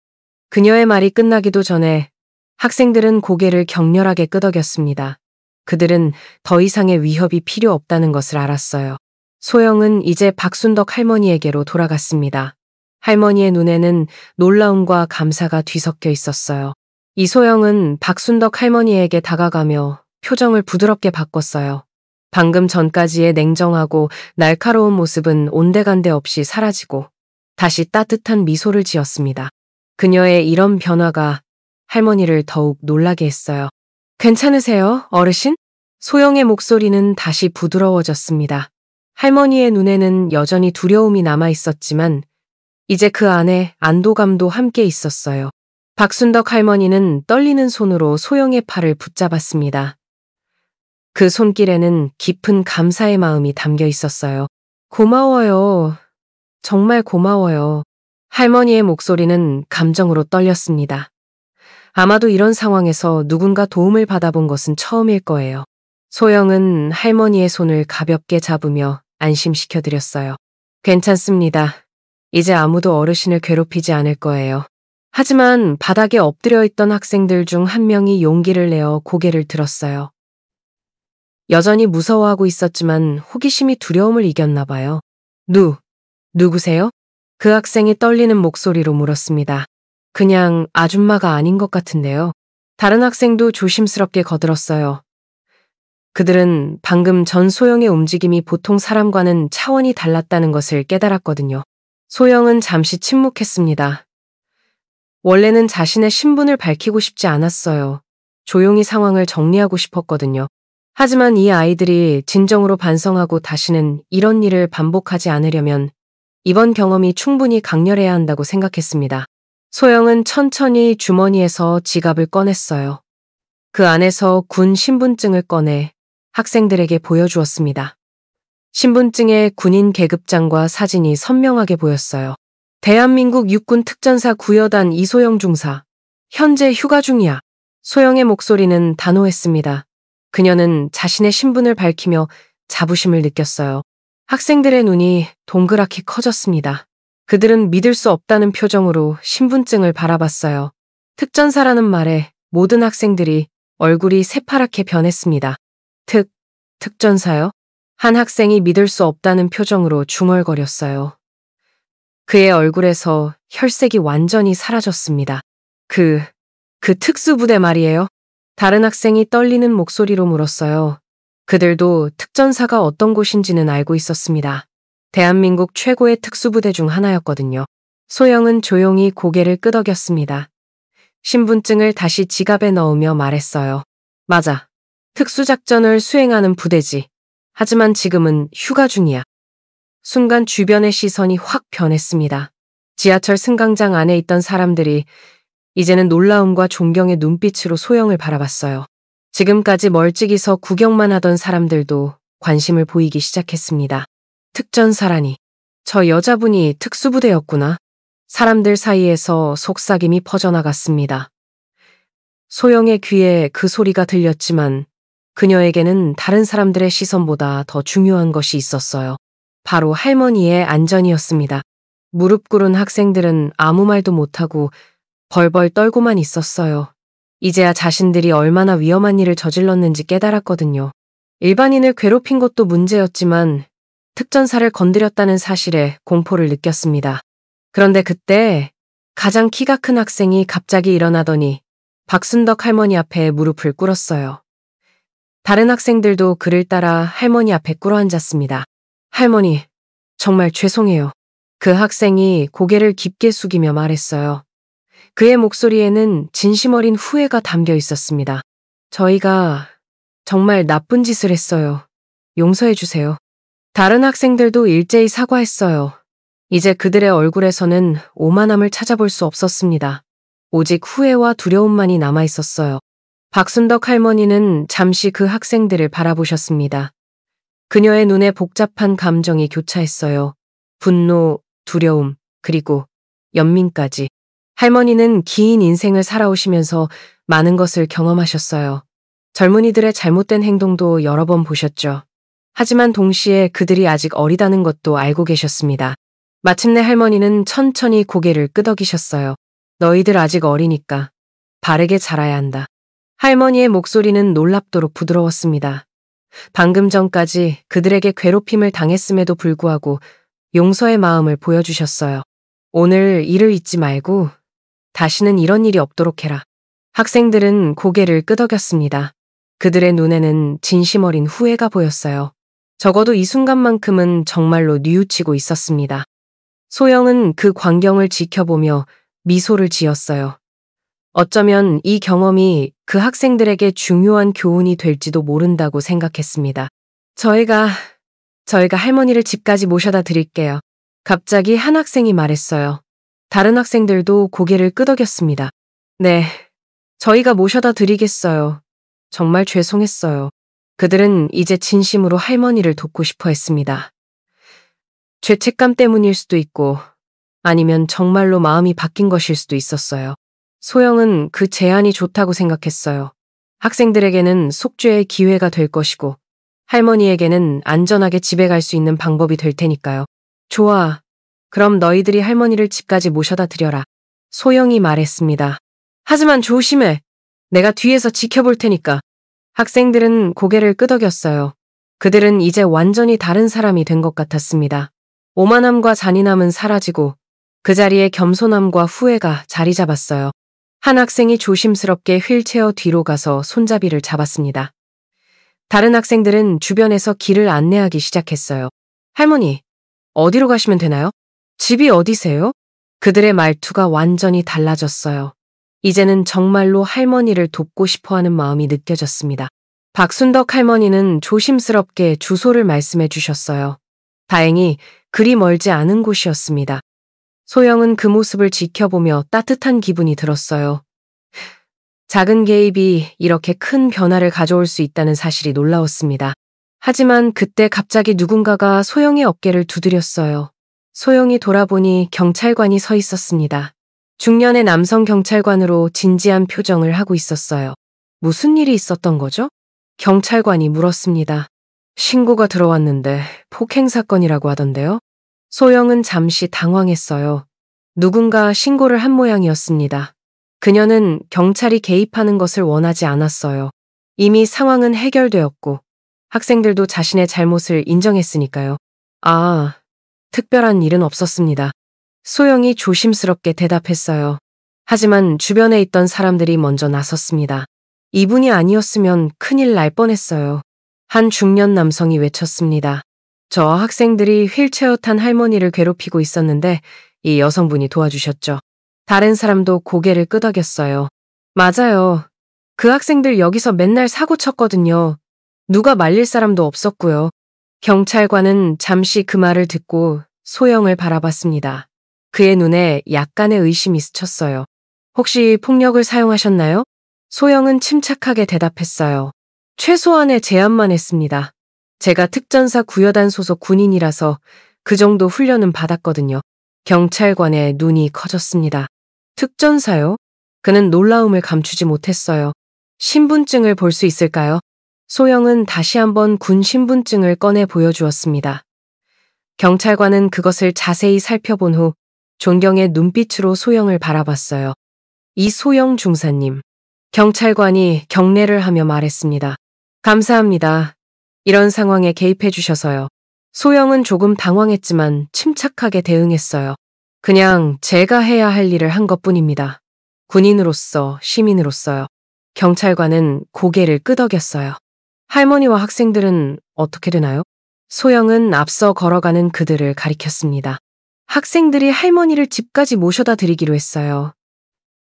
S2: 그녀의 말이 끝나기도 전에 학생들은 고개를 격렬하게 끄덕였습니다. 그들은 더 이상의 위협이 필요 없다는 것을 알았어요. 소영은 이제 박순덕 할머니에게로 돌아갔습니다. 할머니의 눈에는 놀라움과 감사가 뒤섞여 있었어요. 이소영은 박순덕 할머니에게 다가가며 표정을 부드럽게 바꿨어요. 방금 전까지의 냉정하고 날카로운 모습은 온데간데 없이 사라지고 다시 따뜻한 미소를 지었습니다. 그녀의 이런 변화가 할머니를 더욱 놀라게 했어요. 괜찮으세요, 어르신? 소영의 목소리는 다시 부드러워졌습니다. 할머니의 눈에는 여전히 두려움이 남아 있었지만 이제 그 안에 안도감도 함께 있었어요. 박순덕 할머니는 떨리는 손으로 소영의 팔을 붙잡았습니다. 그 손길에는 깊은 감사의 마음이 담겨 있었어요. 고마워요. 정말 고마워요. 할머니의 목소리는 감정으로 떨렸습니다. 아마도 이런 상황에서 누군가 도움을 받아본 것은 처음일 거예요. 소영은 할머니의 손을 가볍게 잡으며 안심시켜드렸어요. 괜찮습니다. 이제 아무도 어르신을 괴롭히지 않을 거예요. 하지만 바닥에 엎드려 있던 학생들 중 한 명이 용기를 내어 고개를 들었어요. 여전히 무서워하고 있었지만 호기심이 두려움을 이겼나 봐요. 누구세요? 그 학생이 떨리는 목소리로 물었습니다. 그냥 아줌마가 아닌 것 같은데요. 다른 학생도 조심스럽게 거들었어요. 그들은 방금 전 소영의 움직임이 보통 사람과는 차원이 달랐다는 것을 깨달았거든요. 소영은 잠시 침묵했습니다. 원래는 자신의 신분을 밝히고 싶지 않았어요. 조용히 상황을 정리하고 싶었거든요. 하지만 이 아이들이 진정으로 반성하고 다시는 이런 일을 반복하지 않으려면 이번 경험이 충분히 강렬해야 한다고 생각했습니다. 소영은 천천히 주머니에서 지갑을 꺼냈어요. 그 안에서 군 신분증을 꺼내 학생들에게 보여주었습니다. 신분증에 군인 계급장과 사진이 선명하게 보였어요. 대한민국 육군 특전사 구여단 이소영 중사. 현재 휴가 중이야. 소영의 목소리는 단호했습니다. 그녀는 자신의 신분을 밝히며 자부심을 느꼈어요. 학생들의 눈이 동그랗게 커졌습니다. 그들은 믿을 수 없다는 표정으로 신분증을 바라봤어요. 특전사라는 말에 모든 학생들이 얼굴이 새파랗게 변했습니다. 특전사요? 한 학생이 믿을 수 없다는 표정으로 중얼거렸어요. 그의 얼굴에서 혈색이 완전히 사라졌습니다. 그 특수부대 말이에요? 다른 학생이 떨리는 목소리로 물었어요. 그들도 특전사가 어떤 곳인지는 알고 있었습니다. 대한민국 최고의 특수부대 중 하나였거든요. 소영은 조용히 고개를 끄덕였습니다. 신분증을 다시 지갑에 넣으며 말했어요. 맞아. 특수작전을 수행하는 부대지. 하지만 지금은 휴가 중이야. 순간 주변의 시선이 확 변했습니다. 지하철 승강장 안에 있던 사람들이 이제는 놀라움과 존경의 눈빛으로 소영을 바라봤어요. 지금까지 멀찍이 서 구경만 하던 사람들도 관심을 보이기 시작했습니다. 특전사라니. 저 여자분이 특수부대였구나. 사람들 사이에서 속삭임이 퍼져나갔습니다. 소영의 귀에 그 소리가 들렸지만 그녀에게는 다른 사람들의 시선보다 더 중요한 것이 있었어요. 바로 할머니의 안전이었습니다. 무릎 꿇은 학생들은 아무 말도 못하고 벌벌 떨고만 있었어요. 이제야 자신들이 얼마나 위험한 일을 저질렀는지 깨달았거든요. 일반인을 괴롭힌 것도 문제였지만 특전사를 건드렸다는 사실에 공포를 느꼈습니다. 그런데 그때 가장 키가 큰 학생이 갑자기 일어나더니 박순덕 할머니 앞에 무릎을 꿇었어요. 다른 학생들도 그를 따라 할머니 앞에 꿇어앉았습니다. 할머니, 정말 죄송해요. 그 학생이 고개를 깊게 숙이며 말했어요. 그의 목소리에는 진심 어린 후회가 담겨 있었습니다. 저희가 정말 나쁜 짓을 했어요. 용서해 주세요. 다른 학생들도 일제히 사과했어요. 이제 그들의 얼굴에서는 오만함을 찾아볼 수 없었습니다. 오직 후회와 두려움만이 남아 있었어요. 박순덕 할머니는 잠시 그 학생들을 바라보셨습니다. 그녀의 눈에 복잡한 감정이 교차했어요. 분노, 두려움, 그리고 연민까지. 할머니는 긴 인생을 살아오시면서 많은 것을 경험하셨어요. 젊은이들의 잘못된 행동도 여러 번 보셨죠. 하지만 동시에 그들이 아직 어리다는 것도 알고 계셨습니다. 마침내 할머니는 천천히 고개를 끄덕이셨어요. 너희들 아직 어리니까 바르게 자라야 한다. 할머니의 목소리는 놀랍도록 부드러웠습니다. 방금 전까지 그들에게 괴롭힘을 당했음에도 불구하고 용서의 마음을 보여주셨어요. 오늘 일을 잊지 말고 다시는 이런 일이 없도록 해라. 학생들은 고개를 끄덕였습니다. 그들의 눈에는 진심 어린 후회가 보였어요. 적어도 이 순간만큼은 정말로 뉘우치고 있었습니다. 소영은 그 광경을 지켜보며 미소를 지었어요. 어쩌면 이 경험이 그 학생들에게 중요한 교훈이 될지도 모른다고 생각했습니다. 저희가 할머니를 집까지 모셔다 드릴게요. 갑자기 한 학생이 말했어요. 다른 학생들도 고개를 끄덕였습니다. 네, 저희가 모셔다 드리겠어요. 정말 죄송했어요. 그들은 이제 진심으로 할머니를 돕고 싶어 했습니다. 죄책감 때문일 수도 있고 아니면 정말로 마음이 바뀐 것일 수도 있었어요. 소영은 그 제안이 좋다고 생각했어요. 학생들에게는 속죄의 기회가 될 것이고 할머니에게는 안전하게 집에 갈 수 있는 방법이 될 테니까요. 좋아. 그럼 너희들이 할머니를 집까지 모셔다 드려라. 소영이 말했습니다. 하지만 조심해. 내가 뒤에서 지켜볼 테니까. 학생들은 고개를 끄덕였어요. 그들은 이제 완전히 다른 사람이 된 것 같았습니다. 오만함과 잔인함은 사라지고 그 자리에 겸손함과 후회가 자리 잡았어요. 한 학생이 조심스럽게 휠체어 뒤로 가서 손잡이를 잡았습니다. 다른 학생들은 주변에서 길을 안내하기 시작했어요. 할머니, 어디로 가시면 되나요? 집이 어디세요? 그들의 말투가 완전히 달라졌어요. 이제는 정말로 할머니를 돕고 싶어하는 마음이 느껴졌습니다. 박순덕 할머니는 조심스럽게 주소를 말씀해 주셨어요. 다행히 그리 멀지 않은 곳이었습니다. 소영은 그 모습을 지켜보며 따뜻한 기분이 들었어요. 작은 개입이 이렇게 큰 변화를 가져올 수 있다는 사실이 놀라웠습니다. 하지만 그때 갑자기 누군가가 소영의 어깨를 두드렸어요. 소영이 돌아보니 경찰관이 서 있었습니다. 중년의 남성 경찰관으로 진지한 표정을 하고 있었어요. 무슨 일이 있었던 거죠? 경찰관이 물었습니다. 신고가 들어왔는데 폭행 사건이라고 하던데요. 소영은 잠시 당황했어요. 누군가 신고를 한 모양이었습니다. 그녀는 경찰이 개입하는 것을 원하지 않았어요. 이미 상황은 해결되었고 학생들도 자신의 잘못을 인정했으니까요. 아, 특별한 일은 없었습니다. 소영이 조심스럽게 대답했어요. 하지만 주변에 있던 사람들이 먼저 나섰습니다. 이분이 아니었으면 큰일 날 뻔했어요. 한 중년 남성이 외쳤습니다. 저 학생들이 휠체어 탄 할머니를 괴롭히고 있었는데 이 여성분이 도와주셨죠. 다른 사람도 고개를 끄덕였어요. 맞아요. 그 학생들 여기서 맨날 사고 쳤거든요. 누가 말릴 사람도 없었고요. 경찰관은 잠시 그 말을 듣고 소영을 바라봤습니다. 그의 눈에 약간의 의심이 스쳤어요. 혹시 폭력을 사용하셨나요? 소영은 침착하게 대답했어요. 최소한의 제안만 했습니다. 제가 특전사 구여단 소속 군인이라서 그 정도 훈련은 받았거든요. 경찰관의 눈이 커졌습니다. 특전사요? 그는 놀라움을 감추지 못했어요. 신분증을 볼 수 있을까요? 소영은 다시 한번 군 신분증을 꺼내 보여주었습니다. 경찰관은 그것을 자세히 살펴본 후 존경의 눈빛으로 소영을 바라봤어요. 이소영 중사님. 경찰관이 경례를 하며 말했습니다. 감사합니다. 이런 상황에 개입해 주셔서요. 소영은 조금 당황했지만 침착하게 대응했어요. 그냥 제가 해야 할 일을 한 것뿐입니다. 군인으로서, 시민으로서요. 경찰관은 고개를 끄덕였어요. 할머니와 학생들은 어떻게 되나요? 소영은 앞서 걸어가는 그들을 가리켰습니다. 학생들이 할머니를 집까지 모셔다 드리기로 했어요.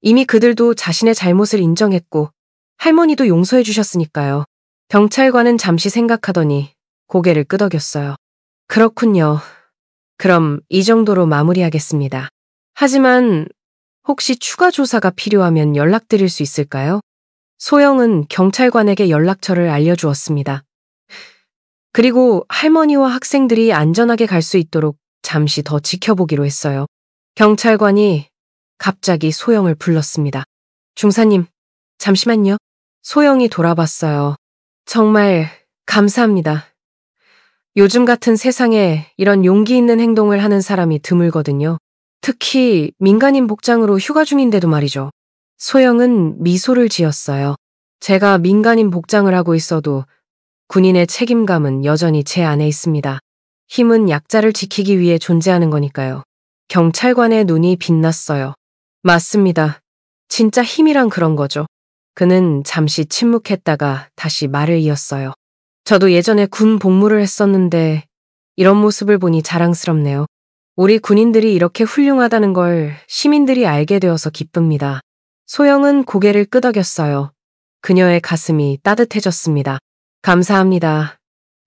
S2: 이미 그들도 자신의 잘못을 인정했고 할머니도 용서해 주셨으니까요. 경찰관은 잠시 생각하더니 고개를 끄덕였어요. 그렇군요. 그럼 이 정도로 마무리하겠습니다. 하지만 혹시 추가 조사가 필요하면 연락드릴 수 있을까요? 소영은 경찰관에게 연락처를 알려주었습니다. 그리고 할머니와 학생들이 안전하게 갈 수 있도록 잠시 더 지켜보기로 했어요. 경찰관이 갑자기 소영을 불렀습니다. 중사님, 잠시만요. 소영이 돌아봤어요. 정말 감사합니다. 요즘 같은 세상에 이런 용기 있는 행동을 하는 사람이 드물거든요. 특히 민간인 복장으로 휴가 중인데도 말이죠. 소영은 미소를 지었어요. 제가 민간인 복장을 하고 있어도 군인의 책임감은 여전히 제 안에 있습니다. 힘은 약자를 지키기 위해 존재하는 거니까요. 경찰관의 눈이 빛났어요. 맞습니다. 진짜 힘이란 그런 거죠. 그는 잠시 침묵했다가 다시 말을 이었어요. 저도 예전에 군 복무를 했었는데 이런 모습을 보니 자랑스럽네요. 우리 군인들이 이렇게 훌륭하다는 걸 시민들이 알게 되어서 기쁩니다. 소영은 고개를 끄덕였어요. 그녀의 가슴이 따뜻해졌습니다. 감사합니다.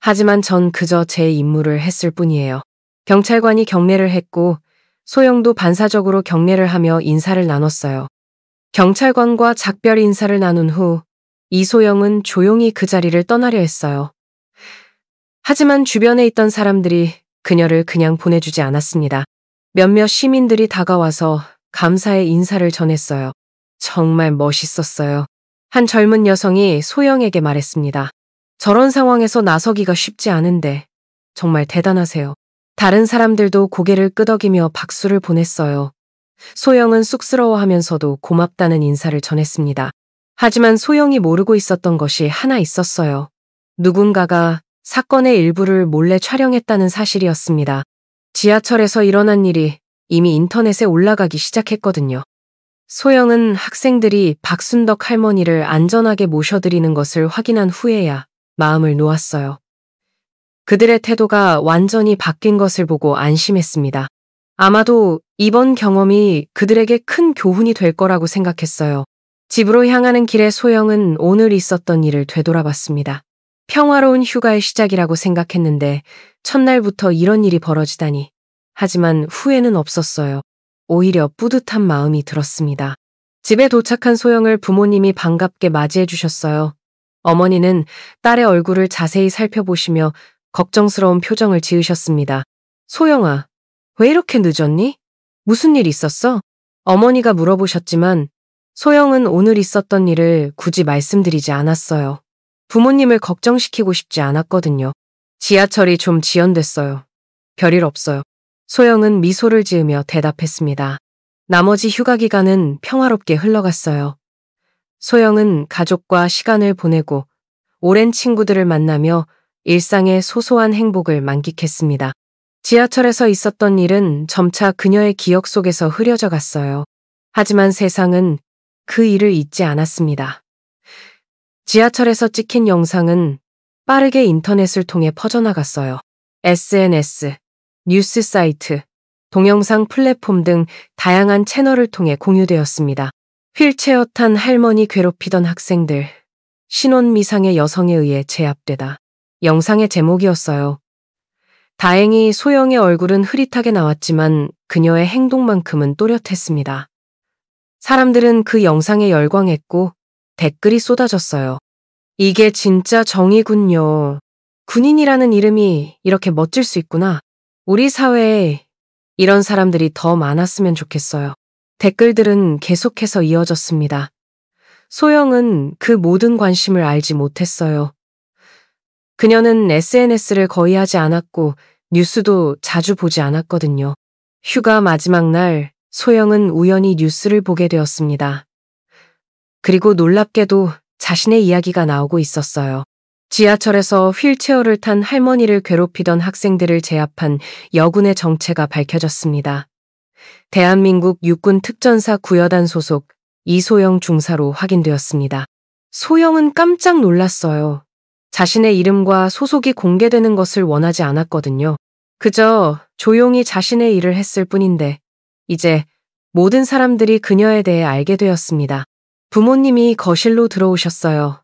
S2: 하지만 전 그저 제 임무를 했을 뿐이에요. 경찰관이 경례를 했고 소영도 반사적으로 경례를 하며 인사를 나눴어요. 경찰관과 작별 인사를 나눈 후 이소영은 조용히 그 자리를 떠나려 했어요. 하지만 주변에 있던 사람들이 그녀를 그냥 보내주지 않았습니다. 몇몇 시민들이 다가와서 감사의 인사를 전했어요. 정말 멋있었어요. 한 젊은 여성이 소영에게 말했습니다. 저런 상황에서 나서기가 쉽지 않은데 정말 대단하세요. 다른 사람들도 고개를 끄덕이며 박수를 보냈어요. 소영은 쑥스러워하면서도 고맙다는 인사를 전했습니다. 하지만 소영이 모르고 있었던 것이 하나 있었어요. 누군가가 사건의 일부를 몰래 촬영했다는 사실이었습니다. 지하철에서 일어난 일이 이미 인터넷에 올라가기 시작했거든요. 소영은 학생들이 박순덕 할머니를 안전하게 모셔드리는 것을 확인한 후에야 마음을 놓았어요. 그들의 태도가 완전히 바뀐 것을 보고 안심했습니다. 아마도 이번 경험이 그들에게 큰 교훈이 될 거라고 생각했어요. 집으로 향하는 길에 소영은 오늘 있었던 일을 되돌아봤습니다. 평화로운 휴가의 시작이라고 생각했는데 첫날부터 이런 일이 벌어지다니. 하지만 후회는 없었어요. 오히려 뿌듯한 마음이 들었습니다. 집에 도착한 소영을 부모님이 반갑게 맞이해 주셨어요. 어머니는 딸의 얼굴을 자세히 살펴보시며 걱정스러운 표정을 지으셨습니다. 소영아, 왜 이렇게 늦었니? 무슨 일 있었어? 어머니가 물어보셨지만 소영은 오늘 있었던 일을 굳이 말씀드리지 않았어요. 부모님을 걱정시키고 싶지 않았거든요. 지하철이 좀 지연됐어요. 별일 없어요. 소영은 미소를 지으며 대답했습니다. 나머지 휴가 기간은 평화롭게 흘러갔어요. 소영은 가족과 시간을 보내고 오랜 친구들을 만나며 일상의 소소한 행복을 만끽했습니다. 지하철에서 있었던 일은 점차 그녀의 기억 속에서 흐려져 갔어요. 하지만 세상은 그 일을 잊지 않았습니다. 지하철에서 찍힌 영상은 빠르게 인터넷을 통해 퍼져나갔어요. SNS, 뉴스 사이트, 동영상 플랫폼 등 다양한 채널을 통해 공유되었습니다. 휠체어 탄 할머니 괴롭히던 학생들, 신혼 미상의 여성에 의해 제압되다. 영상의 제목이었어요. 다행히 소영의 얼굴은 흐릿하게 나왔지만 그녀의 행동만큼은 또렷했습니다. 사람들은 그 영상에 열광했고 댓글이 쏟아졌어요. 이게 진짜 정의군요. 군인이라는 이름이 이렇게 멋질 수 있구나. 우리 사회에 이런 사람들이 더 많았으면 좋겠어요. 댓글들은 계속해서 이어졌습니다. 소영은 그 모든 관심을 알지 못했어요. 그녀는 SNS를 거의 하지 않았고 뉴스도 자주 보지 않았거든요. 휴가 마지막 날 소영은 우연히 뉴스를 보게 되었습니다. 그리고 놀랍게도 자신의 이야기가 나오고 있었어요. 지하철에서 휠체어를 탄 할머니를 괴롭히던 학생들을 제압한 여군의 정체가 밝혀졌습니다. 대한민국 육군 특전사 구여단 소속 이소영 중사로 확인되었습니다. 소영은 깜짝 놀랐어요. 자신의 이름과 소속이 공개되는 것을 원하지 않았거든요. 그저 조용히 자신의 일을 했을 뿐인데 이제 모든 사람들이 그녀에 대해 알게 되었습니다. 부모님이 거실로 들어오셨어요.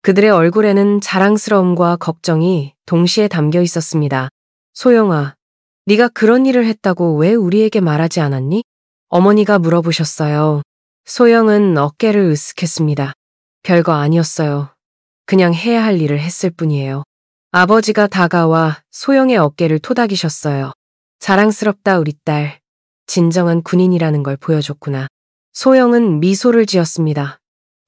S2: 그들의 얼굴에는 자랑스러움과 걱정이 동시에 담겨 있었습니다. 소영아, 네가 그런 일을 했다고 왜 우리에게 말하지 않았니? 어머니가 물어보셨어요. 소영은 어깨를 으쓱했습니다. 별거 아니었어요. 그냥 해야 할 일을 했을 뿐이에요. 아버지가 다가와 소영의 어깨를 토닥이셨어요. 자랑스럽다 우리 딸. 진정한 군인이라는 걸 보여줬구나. 소영은 미소를 지었습니다.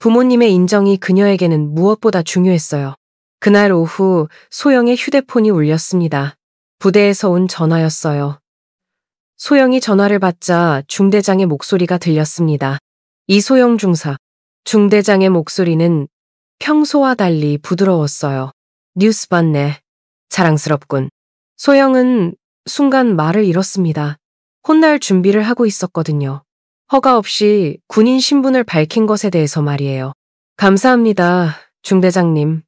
S2: 부모님의 인정이 그녀에게는 무엇보다 중요했어요. 그날 오후 소영의 휴대폰이 울렸습니다. 부대에서 온 전화였어요. 소영이 전화를 받자 중대장의 목소리가 들렸습니다. 이소영 중사. 중대장의 목소리는 평소와 달리 부드러웠어요. 뉴스 봤네. 자랑스럽군. 소영은 순간 말을 잃었습니다. 혼날 준비를 하고 있었거든요. 허가 없이 군인 신분을 밝힌 것에 대해서 말이에요. 감사합니다, 중대장님.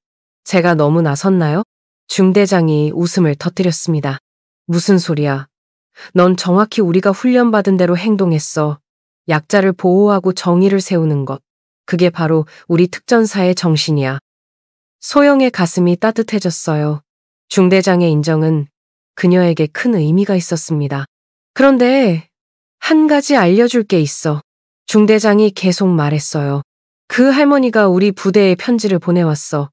S2: 제가 너무 나섰나요? 중대장이 웃음을 터뜨렸습니다. 무슨 소리야. 넌 정확히 우리가 훈련받은 대로 행동했어. 약자를 보호하고 정의를 세우는 것. 그게 바로 우리 특전사의 정신이야. 소영의 가슴이 따뜻해졌어요. 중대장의 인정은 그녀에게 큰 의미가 있었습니다. 그런데 한 가지 알려줄 게 있어. 중대장이 계속 말했어요. 그 할머니가 우리 부대에 편지를 보내왔어.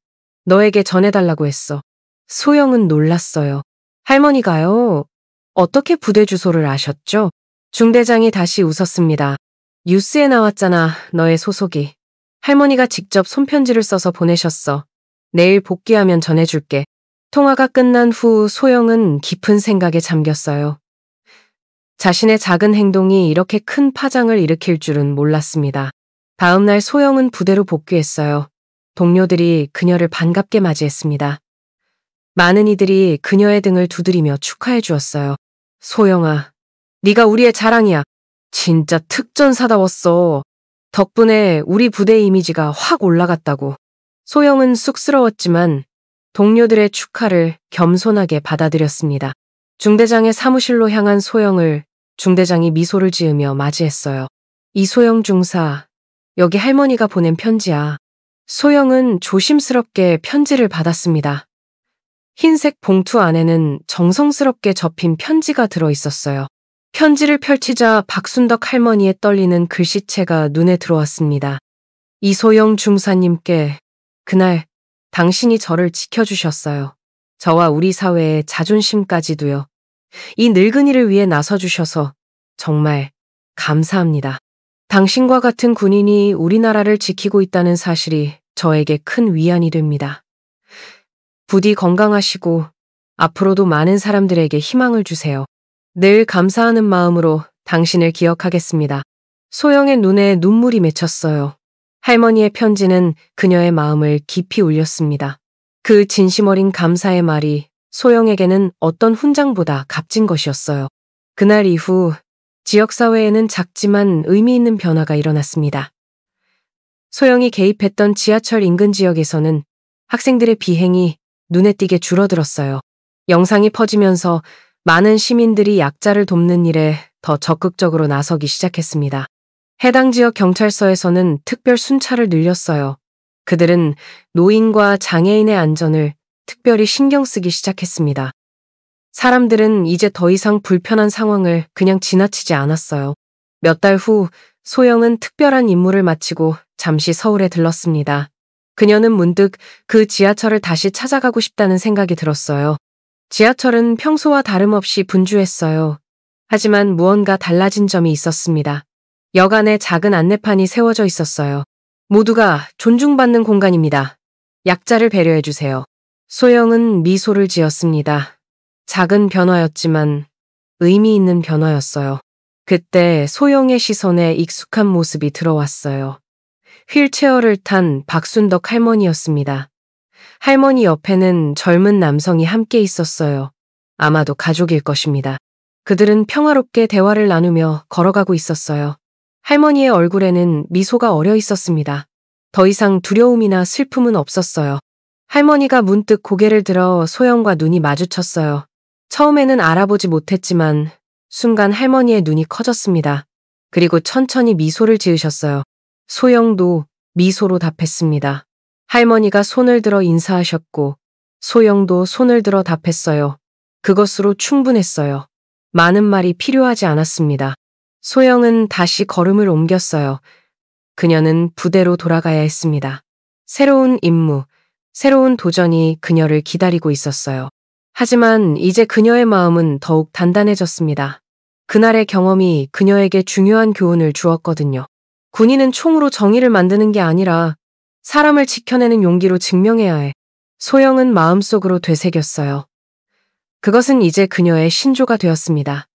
S2: 너에게 전해달라고 했어. 소영은 놀랐어요. 할머니가요? 어떻게 부대 주소를 아셨죠? 중대장이 다시 웃었습니다. 뉴스에 나왔잖아, 너의 소속이. 할머니가 직접 손편지를 써서 보내셨어. 내일 복귀하면 전해줄게. 통화가 끝난 후 소영은 깊은 생각에 잠겼어요. 자신의 작은 행동이 이렇게 큰 파장을 일으킬 줄은 몰랐습니다. 다음 날 소영은 부대로 복귀했어요. 동료들이 그녀를 반갑게 맞이했습니다. 많은 이들이 그녀의 등을 두드리며 축하해 주었어요. 소영아, 네가 우리의 자랑이야. 진짜 특전사다웠어. 덕분에 우리 부대 이미지가 확 올라갔다고. 소영은 쑥스러웠지만 동료들의 축하를 겸손하게 받아들였습니다. 중대장의 사무실로 향한 소영을 중대장이 미소를 지으며 맞이했어요. 이소영 중사, 여기 할머니가 보낸 편지야. 소영은 조심스럽게 편지를 받았습니다. 흰색 봉투 안에는 정성스럽게 접힌 편지가 들어 있었어요. 편지를 펼치자 박순덕 할머니의 떨리는 글씨체가 눈에 들어왔습니다. 이소영 중사님께 그날 당신이 저를 지켜주셨어요. 저와 우리 사회의 자존심까지도요. 이 늙은이를 위해 나서주셔서 정말 감사합니다. 당신과 같은 군인이 우리나라를 지키고 있다는 사실이 저에게 큰 위안이 됩니다. 부디 건강하시고 앞으로도 많은 사람들에게 희망을 주세요. 늘 감사하는 마음으로 당신을 기억하겠습니다. 소영의 눈에 눈물이 맺혔어요. 할머니의 편지는 그녀의 마음을 깊이 울렸습니다. 그 진심 어린 감사의 말이 소영에게는 어떤 훈장보다 값진 것이었어요. 그날 이후 지역사회에는 작지만 의미 있는 변화가 일어났습니다. 소영이 개입했던 지하철 인근 지역에서는 학생들의 비행이 눈에 띄게 줄어들었어요. 영상이 퍼지면서 많은 시민들이 약자를 돕는 일에 더 적극적으로 나서기 시작했습니다. 해당 지역 경찰서에서는 특별 순찰을 늘렸어요. 그들은 노인과 장애인의 안전을 특별히 신경 쓰기 시작했습니다. 사람들은 이제 더 이상 불편한 상황을 그냥 지나치지 않았어요. 몇 달 후 소영은 특별한 임무를 마치고 잠시 서울에 들렀습니다. 그녀는 문득 그 지하철을 다시 찾아가고 싶다는 생각이 들었어요. 지하철은 평소와 다름없이 분주했어요. 하지만 무언가 달라진 점이 있었습니다. 역 안에 작은 안내판이 세워져 있었어요. 모두가 존중받는 공간입니다. 약자를 배려해주세요. 소영은 미소를 지었습니다. 작은 변화였지만 의미 있는 변화였어요. 그때 소영의 시선에 익숙한 모습이 들어왔어요. 휠체어를 탄 박순덕 할머니였습니다. 할머니 옆에는 젊은 남성이 함께 있었어요. 아마도 가족일 것입니다. 그들은 평화롭게 대화를 나누며 걸어가고 있었어요. 할머니의 얼굴에는 미소가 어려 있었습니다. 더 이상 두려움이나 슬픔은 없었어요. 할머니가 문득 고개를 들어 소영과 눈이 마주쳤어요. 처음에는 알아보지 못했지만 순간 할머니의 눈이 커졌습니다. 그리고 천천히 미소를 지으셨어요. 소영도 미소로 답했습니다. 할머니가 손을 들어 인사하셨고 소영도 손을 들어 답했어요. 그것으로 충분했어요. 많은 말이 필요하지 않았습니다. 소영은 다시 걸음을 옮겼어요. 그녀는 부대로 돌아가야 했습니다. 새로운 임무, 새로운 도전이 그녀를 기다리고 있었어요. 하지만 이제 그녀의 마음은 더욱 단단해졌습니다. 그날의 경험이 그녀에게 중요한 교훈을 주었거든요. 군인은 총으로 정의를 만드는 게 아니라 사람을 지켜내는 용기로 증명해야 해. 소영은 마음속으로 되새겼어요. 그것은 이제 그녀의 신조가 되었습니다.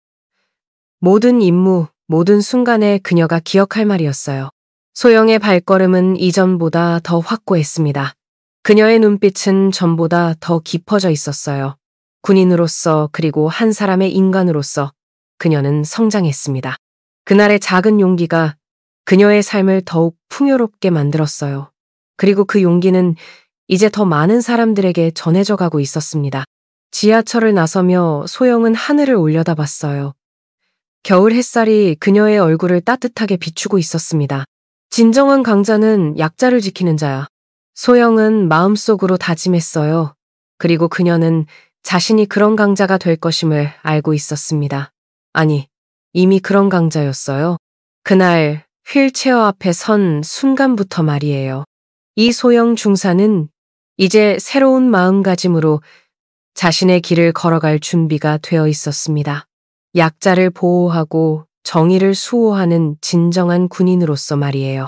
S2: 모든 임무, 모든 순간에 그녀가 기억할 말이었어요. 소영의 발걸음은 이전보다 더 확고했습니다. 그녀의 눈빛은 전보다 더 깊어져 있었어요. 군인으로서 그리고 한 사람의 인간으로서 그녀는 성장했습니다. 그날의 작은 용기가 그녀의 삶을 더욱 풍요롭게 만들었어요. 그리고 그 용기는 이제 더 많은 사람들에게 전해져 가고 있었습니다. 지하철을 나서며 소영은 하늘을 올려다봤어요. 겨울 햇살이 그녀의 얼굴을 따뜻하게 비추고 있었습니다. 진정한 강자는 약자를 지키는 자야. 소영은 마음속으로 다짐했어요. 그리고 그녀는 자신이 그런 강자가 될 것임을 알고 있었습니다. 아니, 이미 그런 강자였어요. 그날 휠체어 앞에 선 순간부터 말이에요. 이소영 중사는 이제 새로운 마음가짐으로 자신의 길을 걸어갈 준비가 되어 있었습니다. 약자를 보호하고 정의를 수호하는 진정한 군인으로서 말이에요.